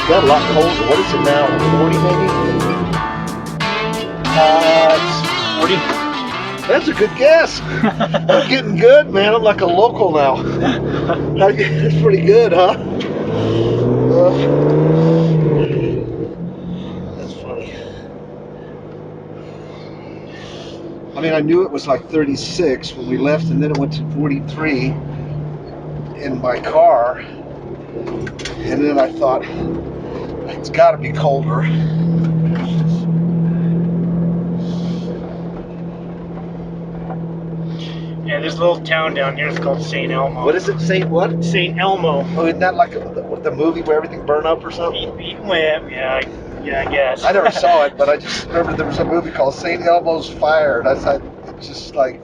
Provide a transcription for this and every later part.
got a lot colder. What is it now? 40 maybe? It's 40. That's a good guess. I'm getting good, man. I'm like a local now. That's pretty good, huh? That's funny. I mean, I knew it was like 36 when we left, and then it went to 43 in my car. And then I thought, it's got to be colder. Yeah, there's a little town down here. It's called St. Elmo. What is it? St. what? St. Elmo. Oh, isn't that like the movie where everything burned up or something? Well, yeah, I guess. I never saw it, but I just remember there was a movie called St. Elmo's Fire, and I thought it's just like,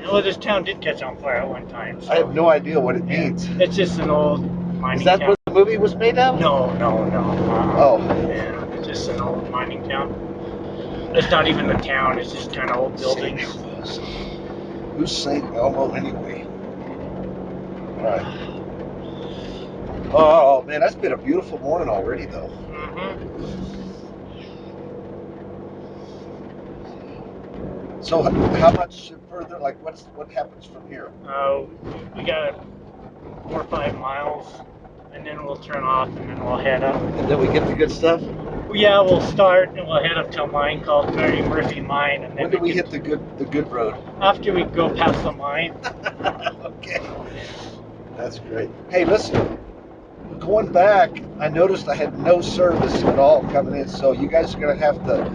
Well, this town did catch on fire at one time. So. I have no idea what it means. It's just an old mining Is that town. what the movie was made of? No. Oh. Yeah, it's just an old mining town. It's not even a town. It's just kind of old buildings. Who's St. Elmo anyway? Right. Oh man, that's been a beautiful morning already, though. So how much further? Like, what happens from here? We got 4 or 5 miles, and then we'll turn off, and then we'll head up. And then we get the good stuff. Yeah, we'll start, and we'll head up to a mine called Mary Murphy Mine, and then when do we hit the good road? After we go past the mine. Okay, that's great. Hey, listen. Going back, I noticed I had no service at all coming in, so you guys are gonna have to.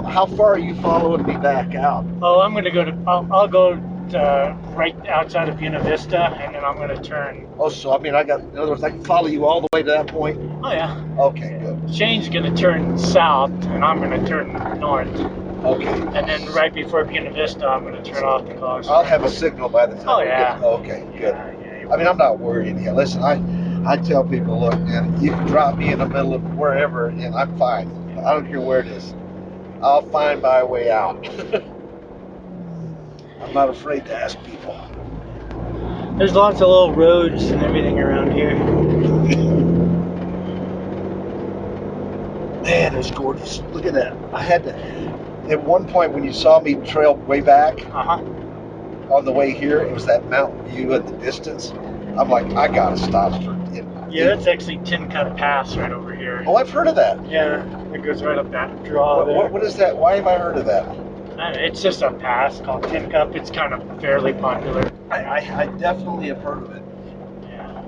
How far are you following me back out? Oh, I'm gonna go to. I'll go to right outside of Buena Vista, and then I'm gonna turn. Oh, so I mean, in other words, I can follow you all the way to that point. Oh yeah. Okay, good. Shane's gonna turn south, and I'm gonna turn north. Okay. And then right before Buena Vista, I'm gonna turn off the cars. I'll have a signal by the time. Oh yeah. Okay, good. Yeah, I mean, I'm not worried anyhow. Listen, I tell people, look, man, you can drop me in the middle of wherever, and I'm fine. I don't care where it is. I'll find my way out. I'm not afraid to ask people. There's lots of little roads and everything around here. Man, it's gorgeous. Look at that. I had to. At one point, when you saw me trail way back on the way here, it was that mountain view in the distance. I'm like, I gotta stop for. Yeah, that's actually Tin Cup Pass right over here. Oh, I've heard of that. Yeah, it goes right up that draw there. What is that? Why have I heard of that? It's just a pass called Tin Cup. It's kind of fairly popular. I definitely have heard of it. Yeah.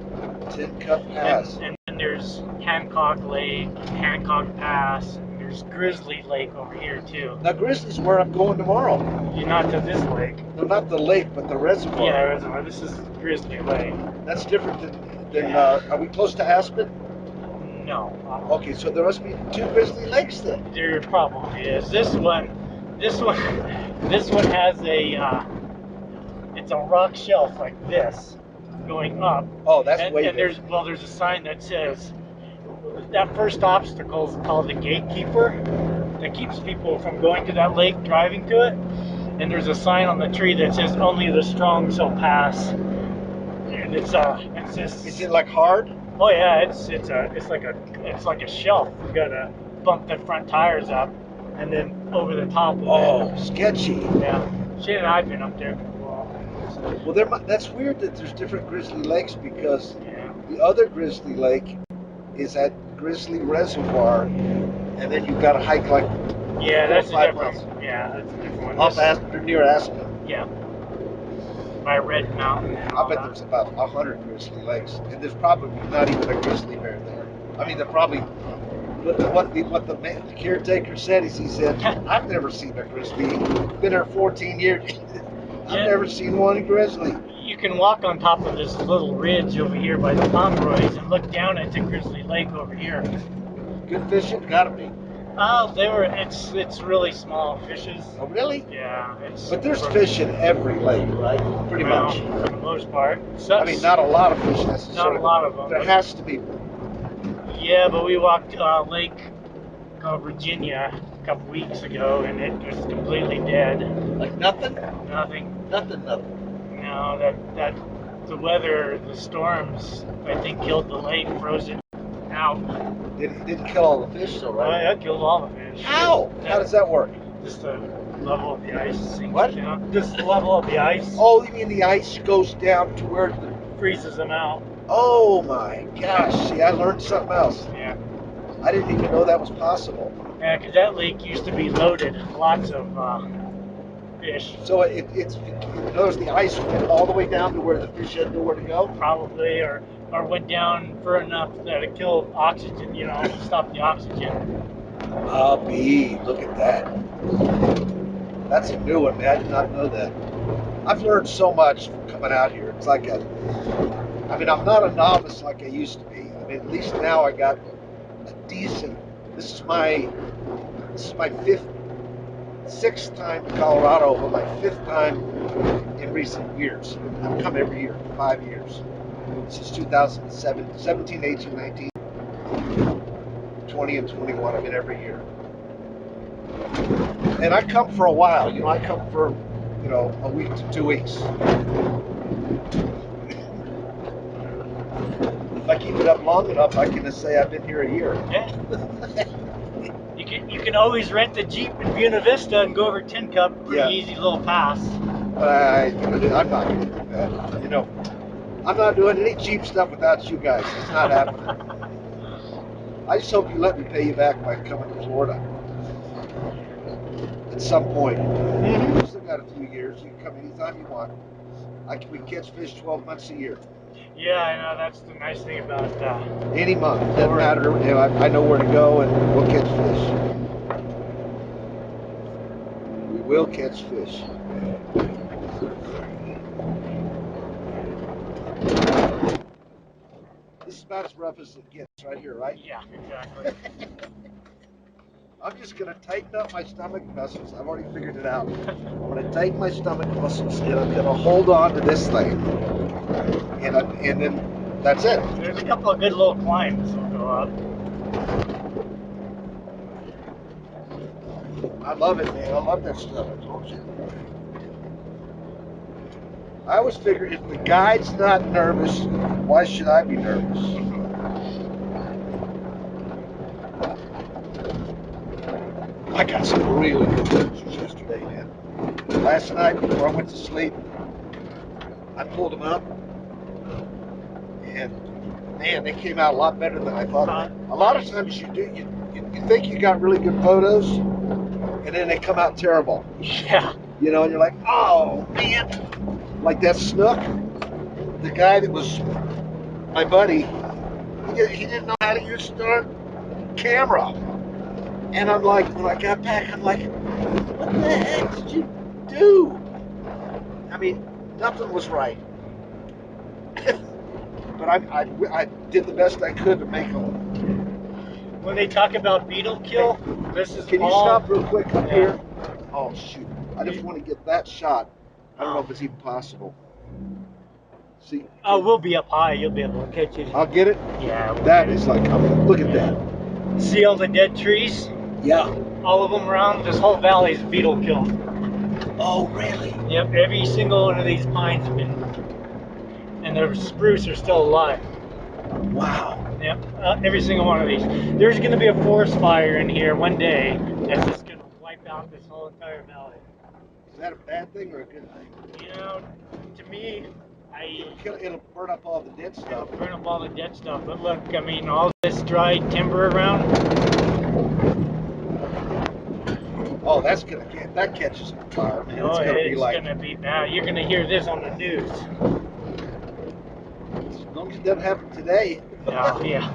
Tin Cup Pass. And then there's Hancock Lake, Hancock Pass, and there's Grizzly Lake over here too. Now, Grizzly's where I'm going tomorrow. You're not to this lake. No, not the lake, but the reservoir. Yeah, reservoir. This is Grizzly Lake. That's different than are we close to Aspen? No. Okay, so there must be 2 Grizzly Lakes then. There probably is. This one has a, it's a rock shelf like this, going up. Oh, that's way And there's a sign that says, that first obstacle is called the gatekeeper, that keeps people from going to that lake, driving to it. And there's a sign on the tree that says, only the strong shall pass. And it's just. Is it like hard? Oh yeah, it's like a shelf. You gotta bump the front tires up, and then over the top of it. Oh, sketchy. Yeah, Shane and I've been up there before. Well, that's weird that there's different Grizzly Lakes because the other Grizzly Lake is at Grizzly Reservoir, and then you've got to hike like 4 or 5 miles. Yeah, that's a different one. Off Aspen, near Aspen. Yeah. By Red Mountain. I bet there's about 100 Grizzly Lakes, and there's probably not even a grizzly bear there. I mean, they're probably. What the caretaker said is he said, I've never seen a grizzly. Been here 14 years. I've never seen one grizzly. You can walk on top of this little ridge over here by the Pomeroys and look down at the Grizzly Lake over here. Good fishing, gotta be. Oh, it's really small fishes. Oh, really? Yeah, But there's fish in every lake, right? Pretty much. For the most part. I mean, not a lot of fish necessarily. Not a lot of them. There has to be. Yeah, but we walked Lake Virginia a couple weeks ago, and it was completely dead. Like nothing? Nothing. Nothing. No, the weather, the storms, I think killed the lake, froze it out. It didn't kill all the fish, though, Well, right? that killed all the fish. How? How does that work? Just the level of the ice sinks What? down. Just the level of the ice Oh, you mean the ice goes down to where the... freezes them out. Oh my gosh, see, I learned something else. Yeah. I didn't even know that was possible. Yeah, because that lake used to be loaded. Lots of fish. So it's notice the ice went all the way down to where the fish had nowhere to go? Probably, or went down for enough that it killed oxygen, stop the oxygen. Look at that. That's a new one, man. I did not know that. I've learned so much from coming out here. It's like I'm not a novice like I used to be. I mean, at least now I got a decent, this is my sixth time to Colorado, but my fifth time in recent years. I've come every year, 5 years. Since 2007, 17, 18, 19, 20, and 21. I've been every year. And I come for a while. I come for, a week to 2 weeks. If I keep it up long enough, I can just say I've been here a year. Yeah. You can always rent the Jeep in Buena Vista and go over Tin Cup. Pretty easy little pass. But I'm not going to do that. I'm not doing any cheap stuff without you guys. It's not happening. I just hope you let me pay you back by coming to Florida at some point. Mm-hmm. We've still got a few years. You can come anytime you want. We catch fish 12 months a year. Yeah, I know. That's the nice thing about any month. Doesn't matter. I know where to go, and we'll catch fish. We will catch fish. This is about as rough as it gets right here, right? Yeah, exactly. I'm just going to tighten up my stomach muscles. I've already figured it out. I'm going to tighten my stomach muscles, and I'm going to hold on to this thing. And then that's it. There's a couple of good little climbs that'll go up. I love it, man. I love that stuff. I told you. I always figure if the guide's not nervous, why should I be nervous? I got some really good pictures yesterday, man. Last night before I went to sleep, I pulled them up, and man, they came out a lot better than I thought. A lot of times you think you got really good photos, and then they come out terrible. Yeah. And you're like, oh man, like that snook. The guy that was my buddy, he didn't know how to use the camera. And I'm like, when I got back, I'm like, what the heck did you do? I mean, nothing was right. But I did the best I could to make them. When they talk about beetle kill, this is Can you all... stop real quick up here? Oh, shoot. I just want to get that shot. I don't know if it's even possible. See? Oh, we'll be up high. You'll be able to catch it. I'll get it? Yeah. That is like, look at that. See all the dead trees? Yeah. All of them around this whole valley is beetle killed. Oh, really? Yep, every single one of these pines have been, and the spruce are still alive. Wow. Yep, every single one of these. There's going to be a forest fire in here one day that's just going to wipe out this whole entire valley. Is that a bad thing or a good thing? To me, It'll burn up all the dead stuff. It'll burn up all the dead stuff. But look, I mean, all this dried timber around. Oh, that catches on fire, man. Oh, It's gonna be bad. You're gonna hear this on the news. As long as it doesn't happen today. No, yeah.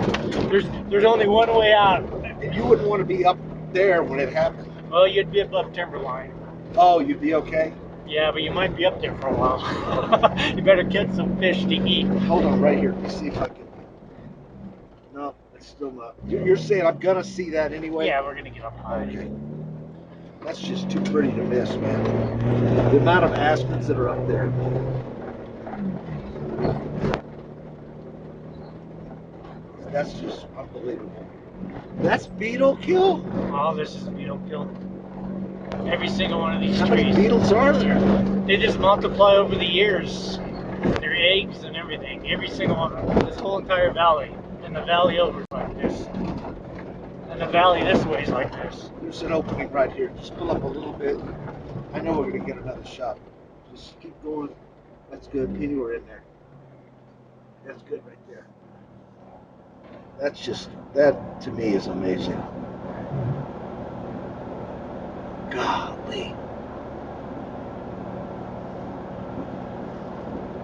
There's only one way out. And you wouldn't want to be up there when it happened. Well, you'd be above timberline. Oh, you'd be okay? Yeah, but you might be up there for a while. You better catch some fish to eat. Hold on right here. Let's see if I can. No, it's still not. You're saying I'm gonna see that anyway? Yeah, we're gonna get up high. Okay. That's just too pretty to miss, man. The amount of aspens that are up there. That's just unbelievable. That's beetle kill? Oh, this is beetle kill. Every single one of these How trees. many beetles are there? They just multiply over the years. Their eggs and everything. Every single one of them. This whole entire valley. And the valley over like this. And the valley this way is like this. There's an opening right here. Just pull up a little bit. I know we're going to get another shot. Just keep going. That's good. Anywhere in there. That's good right there. That to me is amazing. Golly.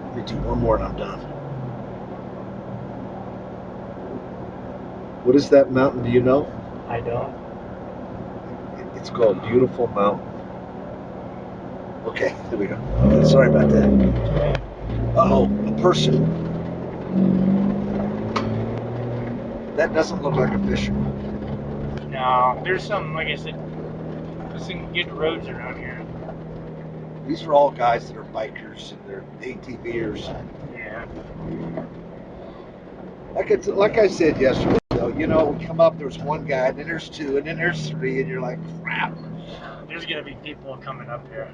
Let me do one more and I'm done. What is that mountain? Do you know? I don't. It's called Beautiful Mountain. Okay, here we go. Okay, sorry about that. Uh-oh, a person. That doesn't look like a fisherman. No, there's some, like I said, there's some good roads around here. These are all guys that are bikers and they're ATVers. Yeah. Like I said yesterday, though, you know, we come up, there's one guy, and then there's two, and then there's three, and you're like, crap. There's gonna be people coming up here.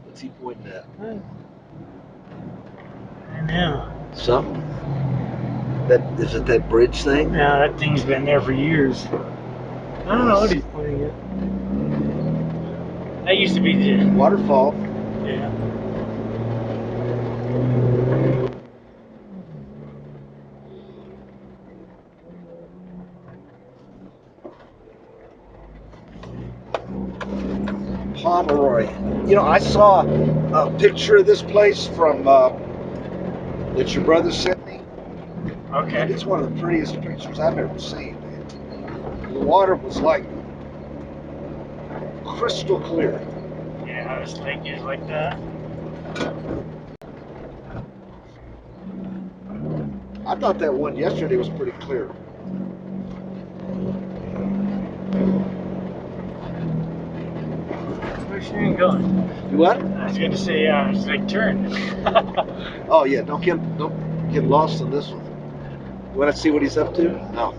What's he pointing at? I know. Something? Is it that bridge thing? Yeah, that thing's been there for years. I don't know what he's pointing at. That used to be the Waterfall. yeah. Pomeroy. You know, I saw a picture of this place from that your brother sent me. Okay. And it's one of the prettiest pictures I've ever seen. The water was like crystal clear. Yeah, this lake is like that. I thought that one yesterday was pretty clear. Where's she even going? You what? I was gonna say, it's like turn. Oh yeah, don't get lost in this one. You want to see what he's up to? No.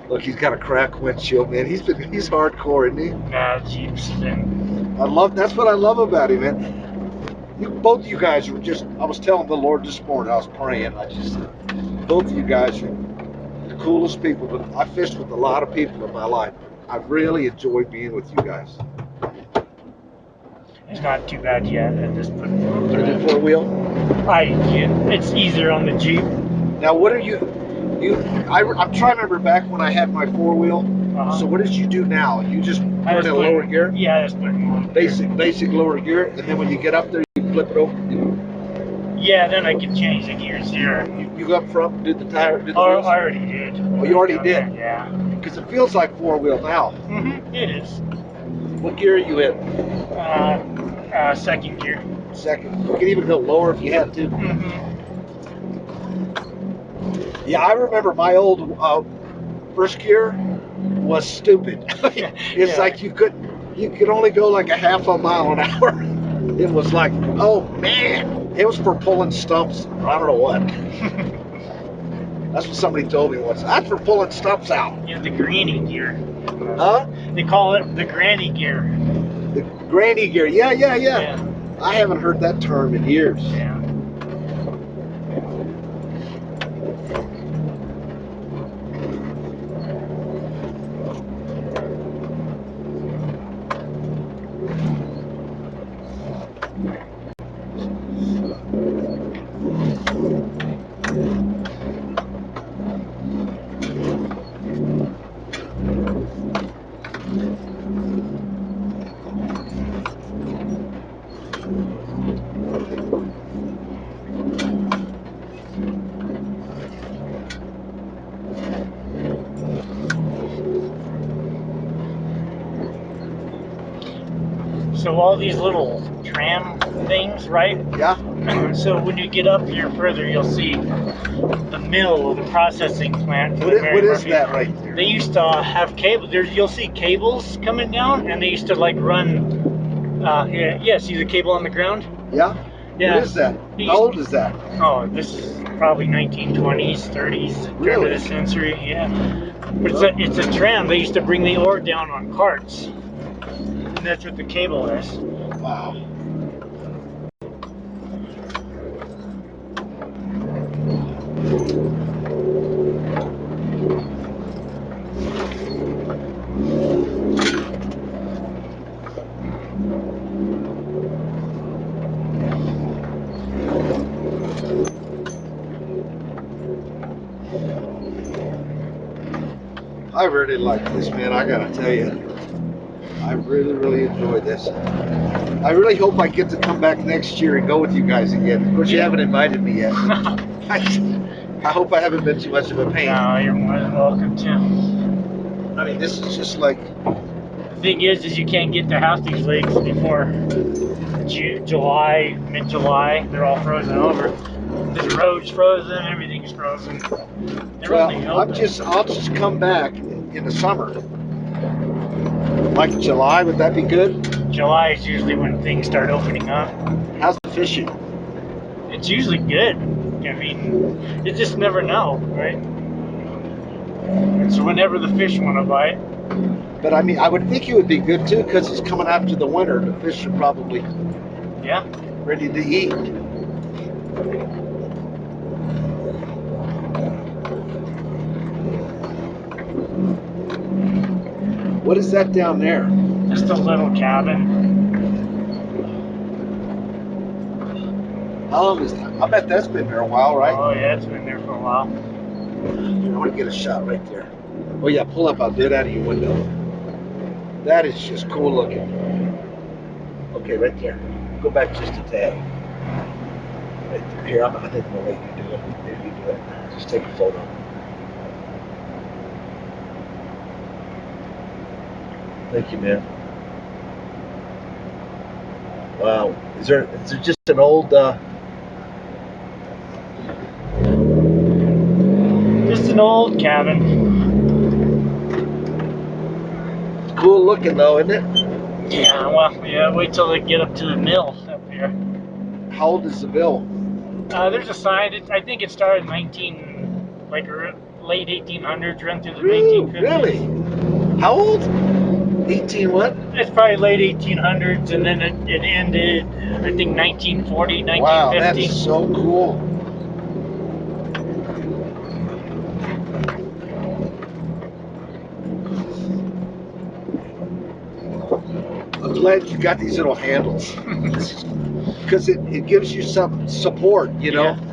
Look, he's got a cracked windshield, man. He's hardcore, isn't he? Nah, Jeep's been. That's what I love about him, man. Both of you guys were just. I was telling the Lord this morning. I was praying. I just both of you guys are the coolest people. But I fished with a lot of people in my life. I really enjoyed being with you guys. It's not too bad yet. I just put The four wheel. It's easier on the Jeep. Now, what are you? I'm trying to remember back when I had my four wheel. Uh-huh. So what did you do now? You just put it in lower gear? Yeah, I just put it in lower gear. Basic lower gear, and then when you get up there, you flip it over. Yeah, then I can change the gears here. You go up front, do the tire, do the I wheels? already did. Oh, you already did? Yeah. Because it feels like four wheel now. Mm-hmm. It is. What gear are you in? Second gear. Second. You can even go lower if you had to. Mm-hmm. Yeah, I remember my old first gear was stupid. It's like you could only go like a half a mile an hour. It was like, oh man, it was for pulling stumps. I don't know what. That's what somebody told me once. That's for pulling stumps out. Yeah, the granny gear. Huh? They call it the granny gear. The granny gear. Yeah. I haven't heard that term in years. Yeah. So all these little tram things, right? Yeah. So when you get up here further, you'll see the mill, the processing plant. What is that right there? They used to have cable. You'll see cables coming down, and they used to like run. See the cable on the ground? Yeah. Yeah. What is that? How old is that? Oh, this is probably 1920s, 30s. Really? Turn of the century. Yeah. But it's a tram. They used to bring the ore down on carts. And that's what the cable is. Wow. I really like this, man. I gotta tell you, I really, really enjoy this. I really hope I get to come back next year and go with you guys again. Of course, you haven't invited me yet. I hope I haven't been too much of a pain. No, you're more than welcome to. I mean, this is just like, The thing is you can't get to half these lakes before July, mid-July. They're all frozen over. This road's frozen. Everything's frozen. They're only open. I'll just come back in the summer. Like July, would that be good? July is usually when things start opening up. How's the fishing? It's usually good. I mean, you just never know, right? It's whenever the fish want to bite. But I mean, I would think it would be good too, because it's coming after the winter. The fish are probably ready to eat. What is that down there? Just a little cabin. How long is that? I bet that's been there a while, right? Oh yeah, it's been there for a while. I want to get a shot right there. Oh yeah, pull up. I'll do it out of your window. That is just cool looking. Okay, right there. Go back just a tad. Right there. Here, I think I'm gonna let you do it. There, you do it. Just take a photo. Thank you, man. Wow. Is there just an old Just an old cabin. Cool looking though, isn't it? Yeah, well, yeah, wait till they get up to the mill up here. How old is the mill? There's a sign. I think it started in late 1800s, run through the 1950s. Really? How old? 18 what? It's probably late 1800s, and then it ended, I think, 1940, 1950. Wow, that's so cool. I'm glad you got these little handles. Because it gives you some support, you know? Yeah.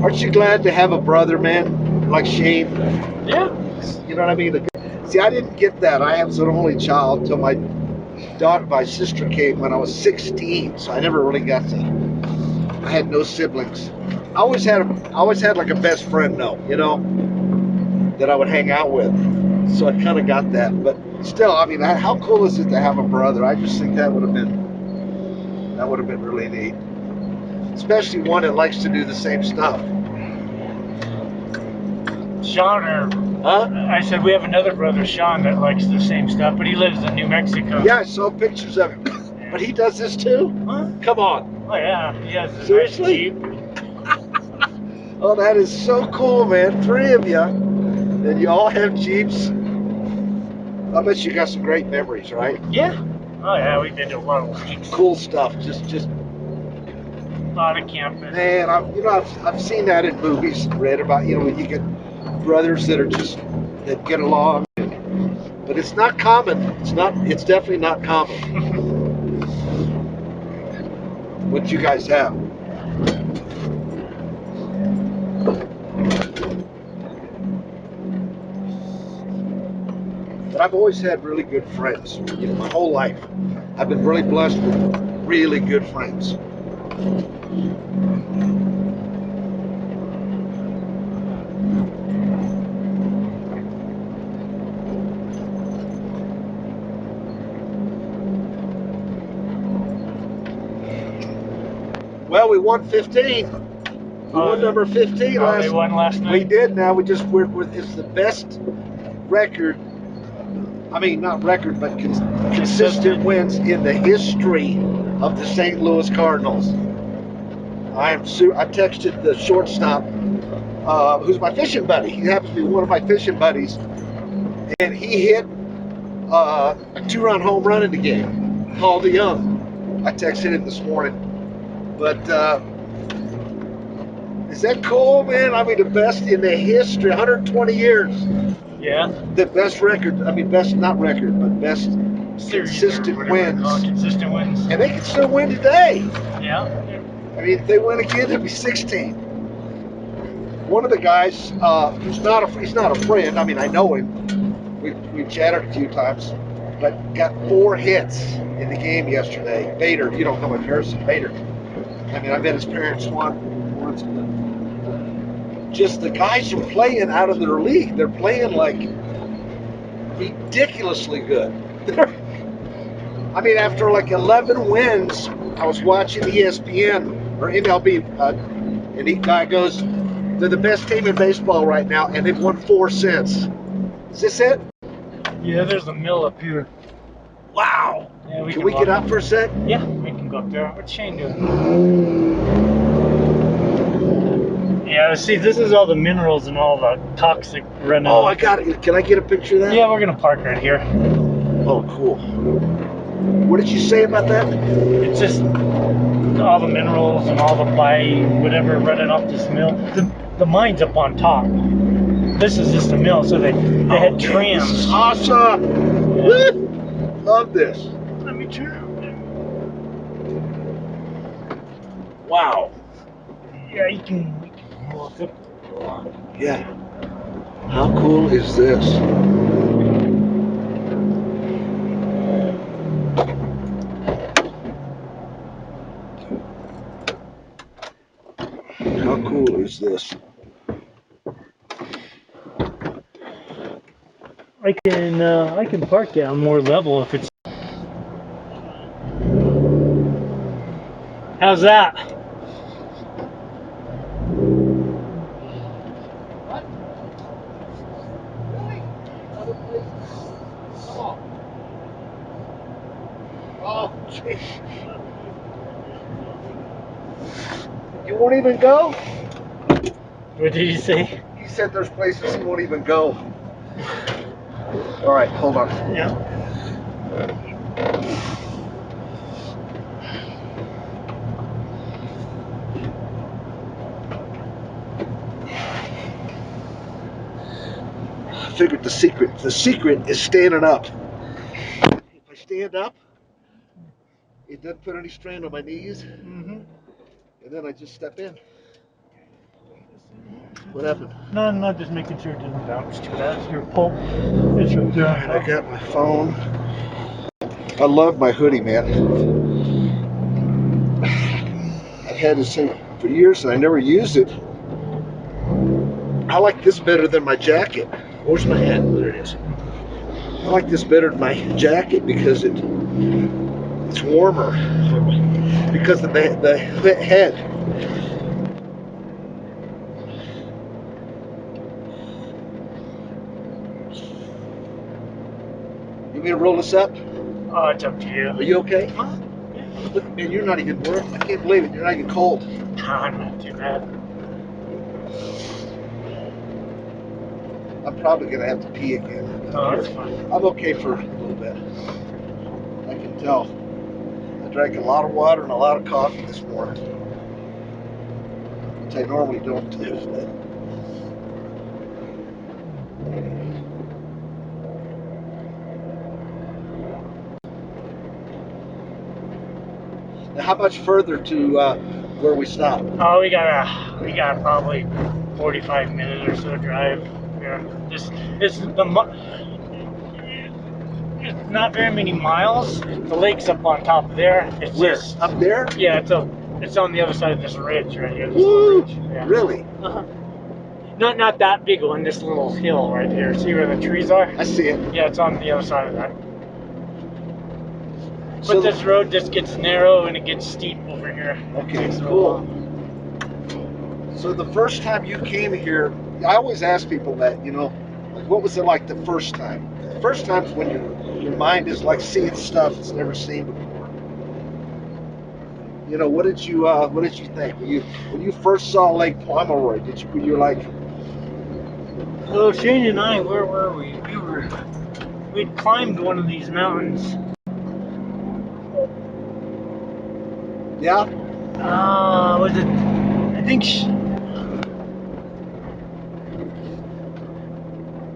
Aren't you glad to have a brother, man, like Shane? Yeah. You know what I mean? See, I didn't get that. I was an only child until my sister came when I was 16, so I never really got to. I had no siblings. I always had like a best friend, though, you know, that I would hang out with. So I kind of got that. But still, I mean, how cool is it to have a brother? I just think that would have been really neat, especially one that likes to do the same stuff. Sean, Huh? I said we have another brother, Sean, that likes the same stuff, but he lives in New Mexico. Yeah, I saw pictures of him. But he does this too? Huh? Come on. Oh yeah, he has a Seriously? nice Jeep. Oh, that is so cool, man. 3 of you, and you all have Jeeps. I bet you got some great memories, right? Yeah. Oh yeah, we've been to a lot of lakes. Cool stuff. Just A lot of camping. man, I've seen that in movies, read about, you know, when you get brothers that get along. But it's not common. It's definitely not common. What you guys have. But I've always had really good friends. You know, my whole life, I've been really blessed with really good friends. Well, we won 15. We won number 15 last. We won last night. We did. Now it's the best record. I mean, not record, but consistent wins in the history of the St. Louis Cardinals. I texted the shortstop, who's my fishing buddy. He happens to be one of my fishing buddies, and he hit a 2-run home run in the game. Paul DeYoung. I texted him this morning. But is that cool, man? I mean, the best in the history, 120 years. Yeah. The best record. I mean, best not record, but best Series consistent wins. Consistent wins. And they can still win today. Yeah. I mean, if they win again, it'll be 16. One of the guys, he's not a friend. I mean, I know him. We've chatted a few times, but got 4 hits in the game yesterday. Bader, you don't know him, Harrison Bader. I mean, I met his parents once. Just the guys are playing out of their league. They're playing like ridiculously good. I mean, after like 11 wins, I was watching ESPN or MLB, and the guy goes, "They're the best team in baseball right now, and they've won 4 since." Is this it? Yeah, there's a mill up here. Wow. Yeah, Can we get out for a sec? Yeah, we can go up there. What's Shane doing? Yeah, see, this is all the minerals and all the toxic runoff. Oh, I got it. Can I get a picture of that? Yeah, we're gonna park right here. Oh, cool. What did you say about that? It's just all the minerals and all the whatever running off this mill. The mine's up on top. This is just a mill, so they had trams. This is awesome. Yeah. Love this. Let me turn. Wow. Yeah, you can walk up. Yeah. How cool is this? How cool is this? I can park down more level if it's. How's that? What? Really? Other places? Come on. Oh, jeez. You won't even go? What did you say? He said there's places he won't even go. All right, hold on. Yeah. I figured the secret is standing up. If I stand up, it doesn't put any strain on my knees, and then I just step in. What happened? No, I'm not just making sure it doesn't bounce too bad. It's your pull. It's right there. And I got my phone. I love my hoodie, man. I've had this thing for years and I never used it. I like this better than my jacket. Where's my hat? There it is. I like this better than my jacket because it's warmer. Because of the head. You want me to roll this up? Oh, it's up to you. Are you okay? Huh? Look, man, you're not even warm. I can't believe it. You're not even cold. I'm not too bad. I'm probably gonna have to pee again. Oh, that's fine. I'm okay for a little bit. I can tell. I drank a lot of water and a lot of coffee this morning, which I normally don't do. Now, how much further to where we stopped? Oh, we got probably 45 minutes or so drive. Yeah, it's not very many miles. The lake's up on top of there. It's Where? just Up there? yeah. It's on the other side of this ridge right here. This Woo! little ridge. Yeah. Really? Uh-huh. Not that big one. This little hill right here. See where the trees are? I see it. Yeah, it's on the other side of that. So But this road just gets narrow and it gets steep over here. Okay, cool. So the first time you came here, I always ask people that, like what was it like the first time? The first time's when your mind is like seeing stuff it's never seen before. What did you think when you first saw Lake Pomeroy? Were you like, So Shane and I, where were we? We'd climbed one of these mountains. yeah? Was it? I think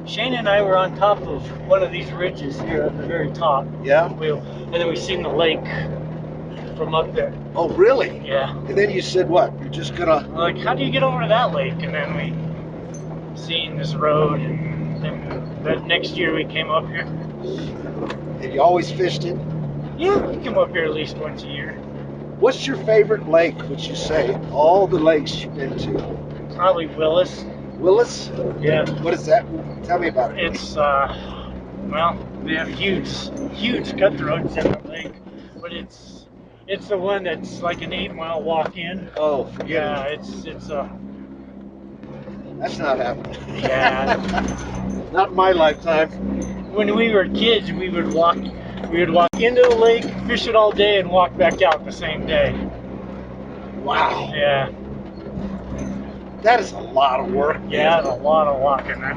Shane and I were on top of one of these ridges here at the very top. Yeah? And then we seen the lake from up there. Oh, really? Yeah. And then you said what? You're just gonna... Like, how do you get over to that lake? And then we seen this road, and then the next year we came up here. Have you always fished it? Yeah, we come up here at least once a year. What's your favorite lake, would you say? All the lakes you've been to. Probably Willis. Willis? Yeah. What is that? Tell me about it. It's, well, they have huge cutthroats in the lake, but it's the one that's like an 8-mile walk in. Oh, forget Yeah, it. it's That's not happening. Yeah. Not in my lifetime. When we were kids, we would walk into the lake, fish it all day, and walk back out the same day. Wow. Yeah. That is a lot of work. Yeah, a lot of walking. I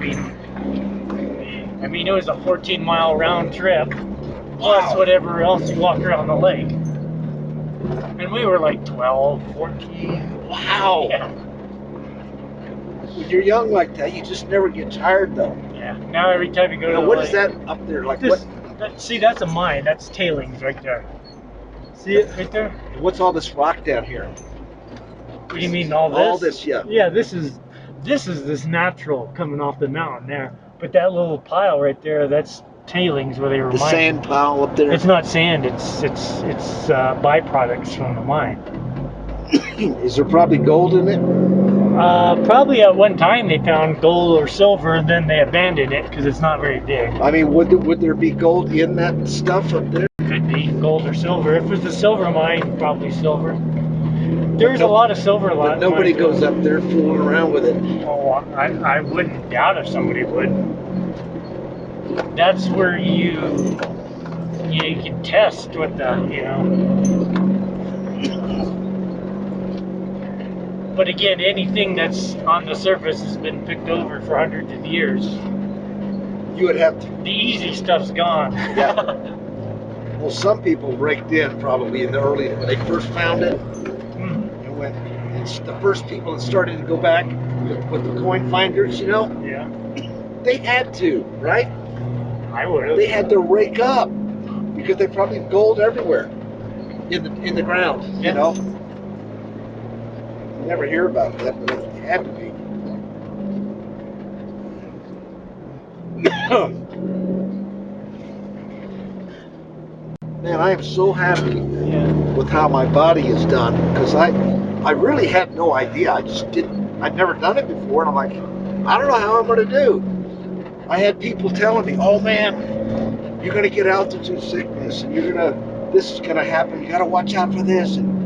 mean, it was a 14-mile round trip, plus Wow. whatever else you walk around the lake. And we were like 12, 14. Wow. Yeah. When you're young like that, you just never get tired, though. Yeah. Now every time you go to Now, the what lake, is that up there? Like this, what? see, that's a mine. That's tailings right there. See it right there? What's all this rock down here? What do you mean all this? All this, yeah. Yeah, this is this natural coming off the mountain there. But that little pile right there, that's tailings where they were The mining. sand pile up there. It's not sand. It's byproducts from the mine. Is there probably gold in it? Probably at one time they found gold or silver, and then they abandoned it because it's not very big. I mean, would there be gold in that stuff up there? Could be gold or silver. If it was a silver mine, probably silver. There's a lot of silver But mines. nobody goes up there fooling around with it. Oh, I wouldn't doubt if somebody would. That's where you can test with the, But again, anything that's on the surface has been picked over for hundreds of years. You would have to. The easy stuff's gone. Yeah. Well, some people raked in probably in the early when they first found it, and when it's the first people that started to go back with the coin finders, Yeah. they had to, right? I would have. They had to rake up because they probably have gold everywhere in the ground. Yeah. You never hear about that, but it had to be. Man, I am so happy with how my body is done because I really had no idea. I'd never done it before, and I'm like, I don't know how I'm going to do. I had people telling me, oh man, you're going to get altitude sickness, and this is going to happen. You got to watch out for this, and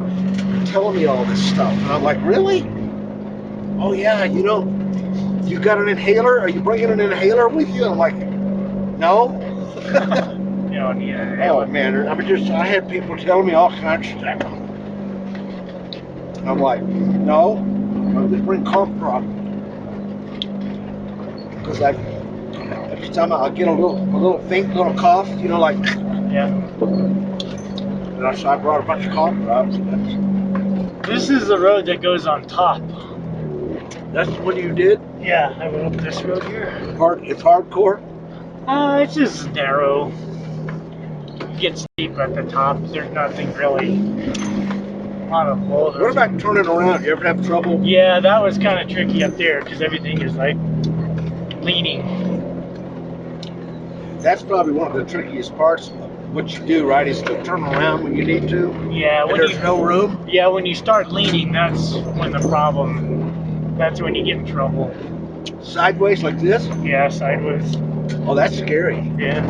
telling me all this stuff. And I'm like, really? Oh yeah, you got an inhaler? Are you bringing an inhaler with you? I'm like, no. You don't need an inhaler. Oh man, I had people telling me all kinds of stuff. I'm like, no, I'll just bring cough drop. Because every time I'll get a little faint little cough, like. Yeah. And so I brought a bunch of cough drops. This is the road that goes on top. That's what you did? Yeah, I went up this road here. It's hardcore? It's just narrow. It gets steep at the top. There's nothing really on a boulder. What about turning around? You ever have trouble? Yeah, that was kind of tricky up there because everything is like leaning. That's probably one of the trickiest parts of what you do, right? Is to turn around when you need to. Yeah, when there's no room. Yeah, when you start leaning, that's when the problem. That's when you get in trouble. Sideways like this? Yeah, sideways. Oh, that's scary. Yeah.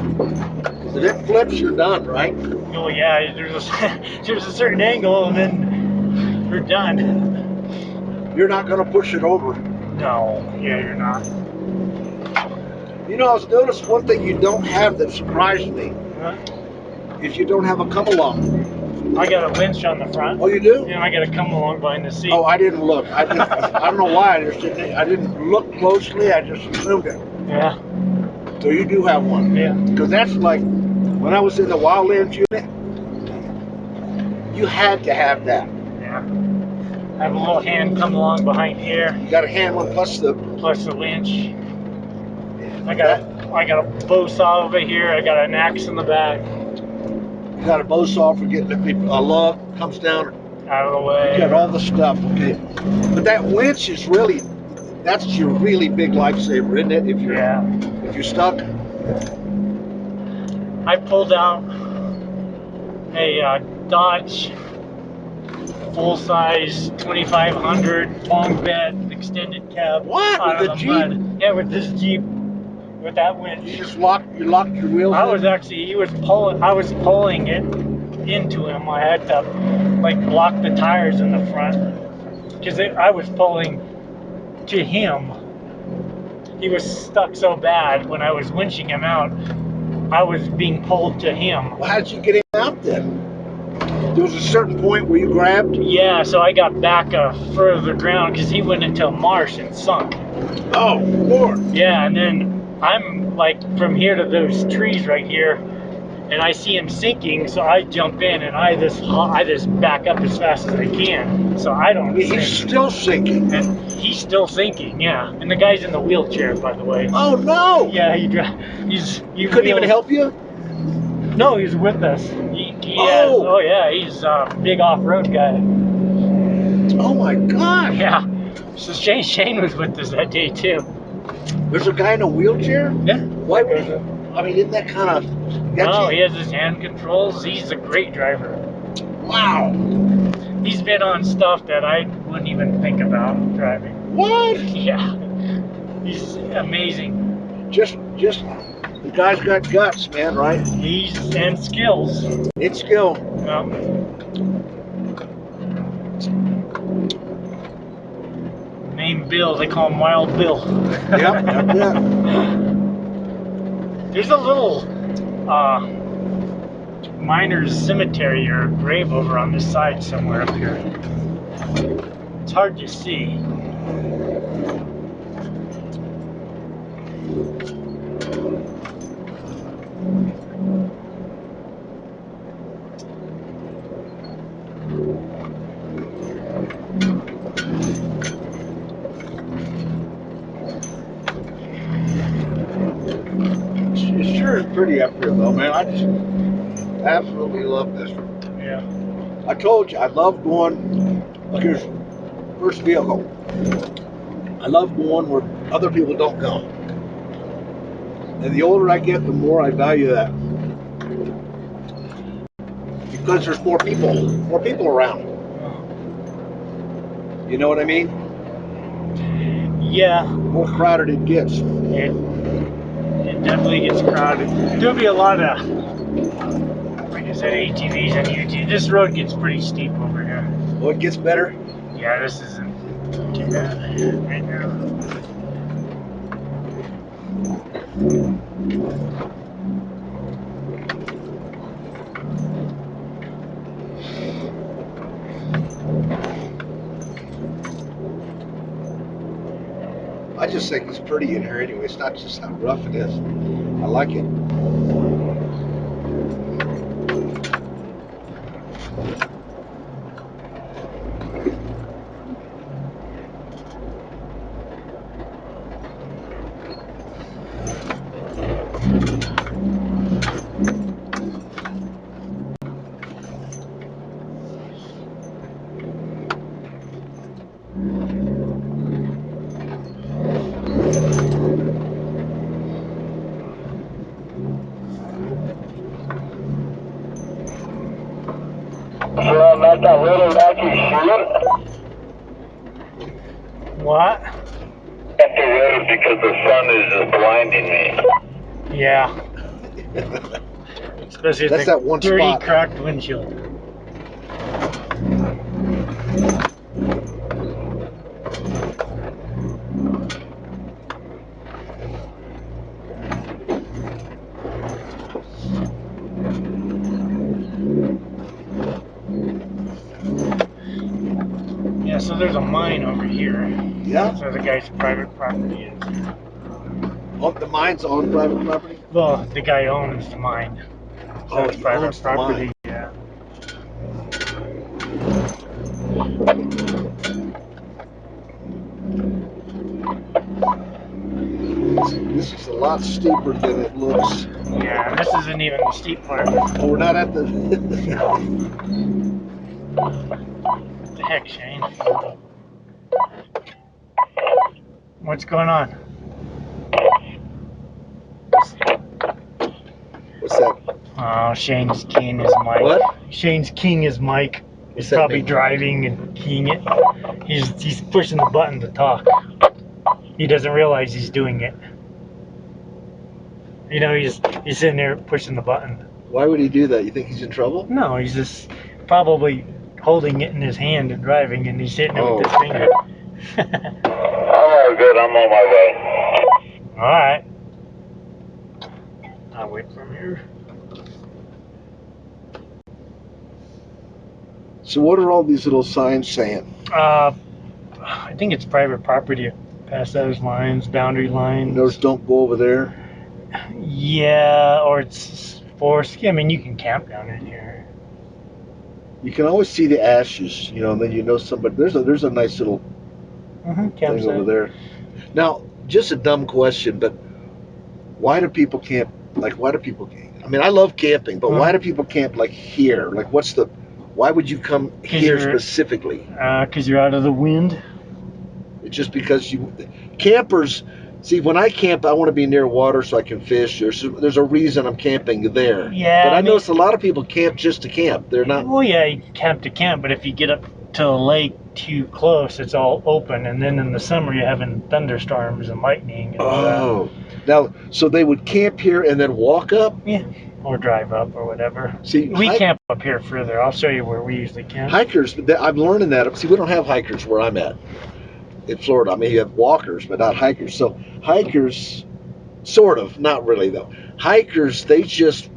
If it flips, you're done, right? Oh yeah, there's a certain angle, and then you're done. You're not going to push it over. No, yeah, you're not. I was noticed one thing you don't have that surprised me. Huh? Is you don't have a come along. I got a winch on the front. Oh, you do? And I got a come along behind the seat. Oh, I didn't look. I don't know why. I didn't look closely. I just assumed it. Yeah. So you do have one. Yeah. Because that's like when I was in the wildlands unit. You had to have that. Yeah. I have a little hand come along behind here. You got a hand one plus the winch. I got a bow saw over here. I got an axe in the back. got a bow saw for getting a log comes down. Out of the way. You got all the stuff. Okay, but that winch is really, that's your really big lifesaver, isn't it? If you're stuck. I pulled out a Dodge full-size 2500 long bed extended cab. What? Out With of the Jeep? mud. Yeah, with this Jeep, with that winch. You just locked your wheels. I was actually, he was pulling. I was pulling it into him. I had to like block the tires in the front because I was pulling to him. He was stuck so bad when I was winching him out. I was being pulled to him. Well, how did you get him out then? There was a certain point where you grabbed? Yeah, so I got back further ground because he went into a marsh and sunk. Oh, Lord. Yeah, and then I'm like from here to those trees right here, and I see him sinking, so I jump in and I just back up as fast as I can, so I don't sink. He's still sinking. And he's still sinking, yeah. And the guy's in the wheelchair, by the way. Oh, no. Yeah, he couldn't even help you? No, he's with us. He's a big off-road guy. Oh my God! Yeah. So Shane was with us that day too. There's a guy in a wheelchair? Yeah. Why would he? I mean, isn't that kind of? No, he has his hand controls. He's a great driver. Wow. He's been on stuff that I wouldn't even think about driving. What? Yeah. He's amazing. Just the guy's got guts, man, right? And skills. It's skill. Yeah. Name Bill, they call him Wild Bill. Yep, yeah. There's a little miner's cemetery or grave over on this side somewhere up here. It's hard to see. It sure is pretty up here, though, man. I just absolutely love this. Yeah. I told you, I love going. Look, here's first vehicle. I love going where other people don't go. And the older I get, the more I value that. Because there's more people around. You know what I mean? Yeah. The more crowded it gets. It definitely gets crowded. There'll be a lot of, like I said, ATVs and UTVs. This road gets pretty steep over here. Oh, it gets better? Yeah, this isn't too bad right now. I just think it's pretty in here anyway. It's not just how rough it is. I like it. So not that little lucky shoot. What? At the road because the sun is just blinding me. Yeah. Especially That's the that one dirty, spot. cracked windshield. Yeah, so there's a mine over here. Yeah? That's where the guy's private property is. Oh, the mine's on private property? Well, the guy owns the mine. So Oh, it's he private owns the property. mine. Yeah. This is a lot steeper than it looks. Yeah, and this isn't even the steep part. Oh, we're not at the. What the heck, Shane? What's going on? What's that? Oh, Shane's keying his mic. What? Shane's keying his mic. What's He's that probably mean? driving and keying it. He's pushing the button to talk. He doesn't realize he's doing it. You know, he's sitting there pushing the button. Why would he do that? You think he's in trouble? No, he's just probably holding it in his hand and driving, and he's hitting it with his finger. Oh, good. I'm on my way. All right. I'll wait from here. So what are all these little signs saying? I think it's private property. Past those lines, boundary lines. Those don't go over there. Yeah, or it's forest. I mean, you can camp down in here. You can always see the ashes, you know, and then you know somebody. There's a nice little thing Campsite. over there. Now, just a dumb question, but why do people camp? Like, why do people camp? I mean, I love camping, but why do people camp like here? Like, why would you come here specifically? Because you're out of the wind. It's just because campers. See, when I camp, I want to be near water so I can fish. There's a reason I'm camping there. Yeah. But I notice a lot of people camp just to camp. They're not. Well, yeah, you camp to camp, but if you get up to the lake too close, it's all open, and then in the summer you're having thunderstorms and lightning and all that. Oh, now so they would camp here and then walk up. Yeah, or drive up or whatever. See, we camp up here further. I'll show you where we usually camp. Hikers, I'm learning that. See, we don't have hikers where I'm at in Florida. I mean, you have walkers, but not hikers. So hikers, sort of, not really though. Hikers, they just,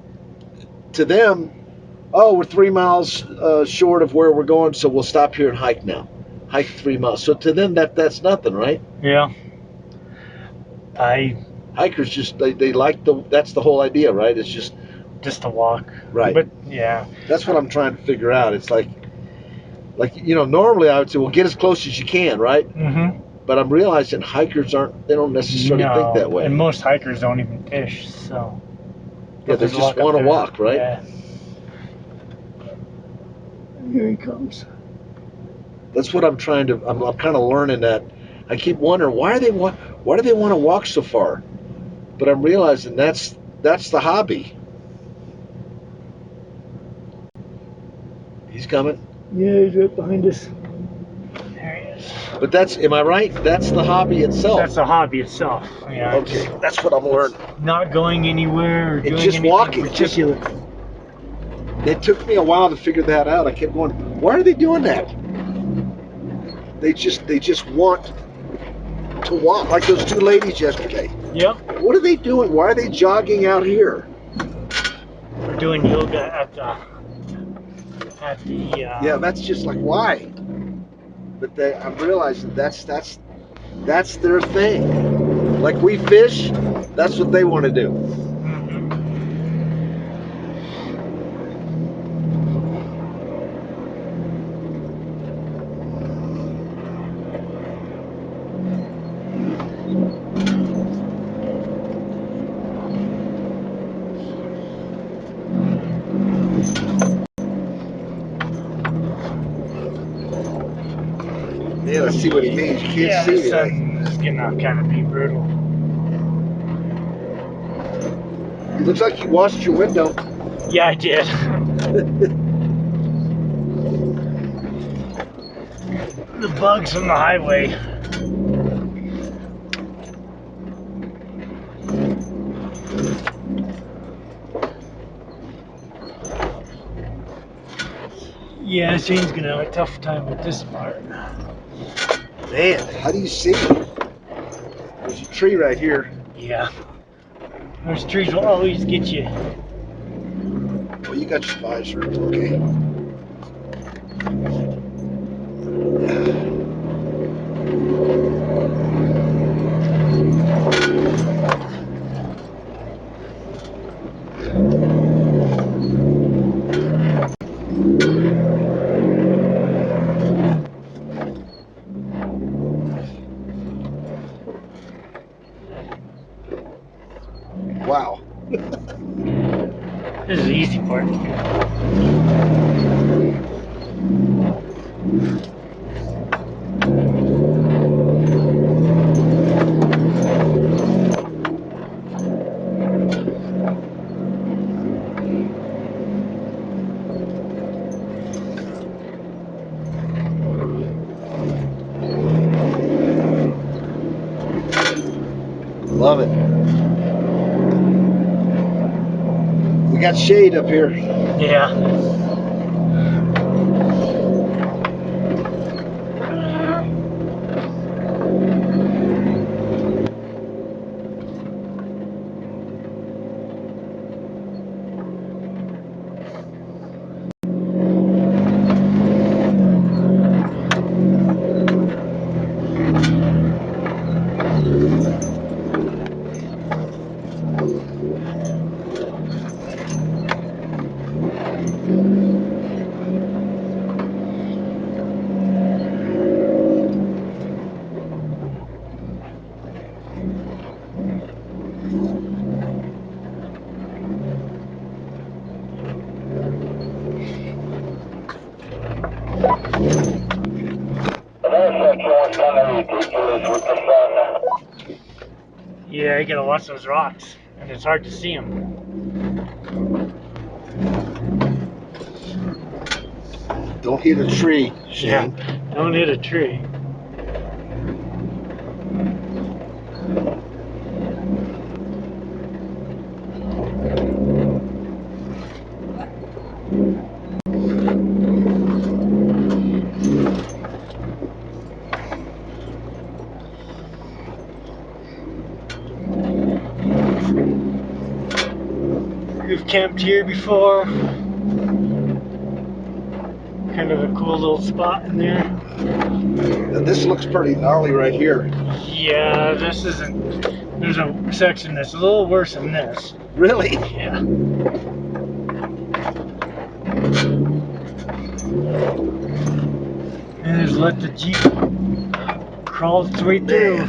to them, oh, we're 3 miles short of where we're going, so we'll stop here and hike now. Hike 3 miles. So to them, that's nothing, right? Yeah. Hikers just they like that's the whole idea, right? It's just a walk. Right. But yeah. That's what I'm trying to figure out. It's like you know, normally I would say, well, get as close as you can, right? Mm-hmm. But I'm realizing hikers they don't necessarily think that way. And most hikers don't even fish, so. Yeah, they just want to walk, right? Yeah. Here he comes. That's what I'm trying to. I'm kind of learning that. I keep wondering why do they want to walk so far? But I'm realizing that's the hobby. He's coming. Yeah, he's right behind us. There he is. But am I right? That's the hobby itself. That's the hobby itself. Yeah. Okay, that's what I'm learning. Not going anywhere or doing just walking. Particular. It took me a while to figure that out. I kept going, why are they doing that? They just want to walk, like those two ladies yesterday. Yep. What are they doing? Why are they jogging out here? We're doing yoga at the. Yeah, that's just like why. But I'm realizing that's their thing. Like we fish, that's what they want to do. Yeah, I see what he means. You can't see it. It's gonna kind of be brutal. It looks like you washed your window. Yeah, I did. The bugs from the highway. Yeah, Shane's gonna have a tough time with this part. Man, how do you see? There's a tree right here. Yeah. Those trees will always get you. Well, you got your visor. Okay. Wow. This is the easy part. Love it. We got shade up here. Yeah. Another section was kind of ridiculous with the sun. Yeah, you gotta watch those rocks, and it's hard to see them. Don't hit a tree, Shane. Yeah, don't hit a tree. We've camped here before. Kind of a cool little spot in there. Now, this looks pretty gnarly right here. Yeah, this isn't. There's a section that's a little worse than this. Really? Yeah. And just let the Jeep crawl its way through.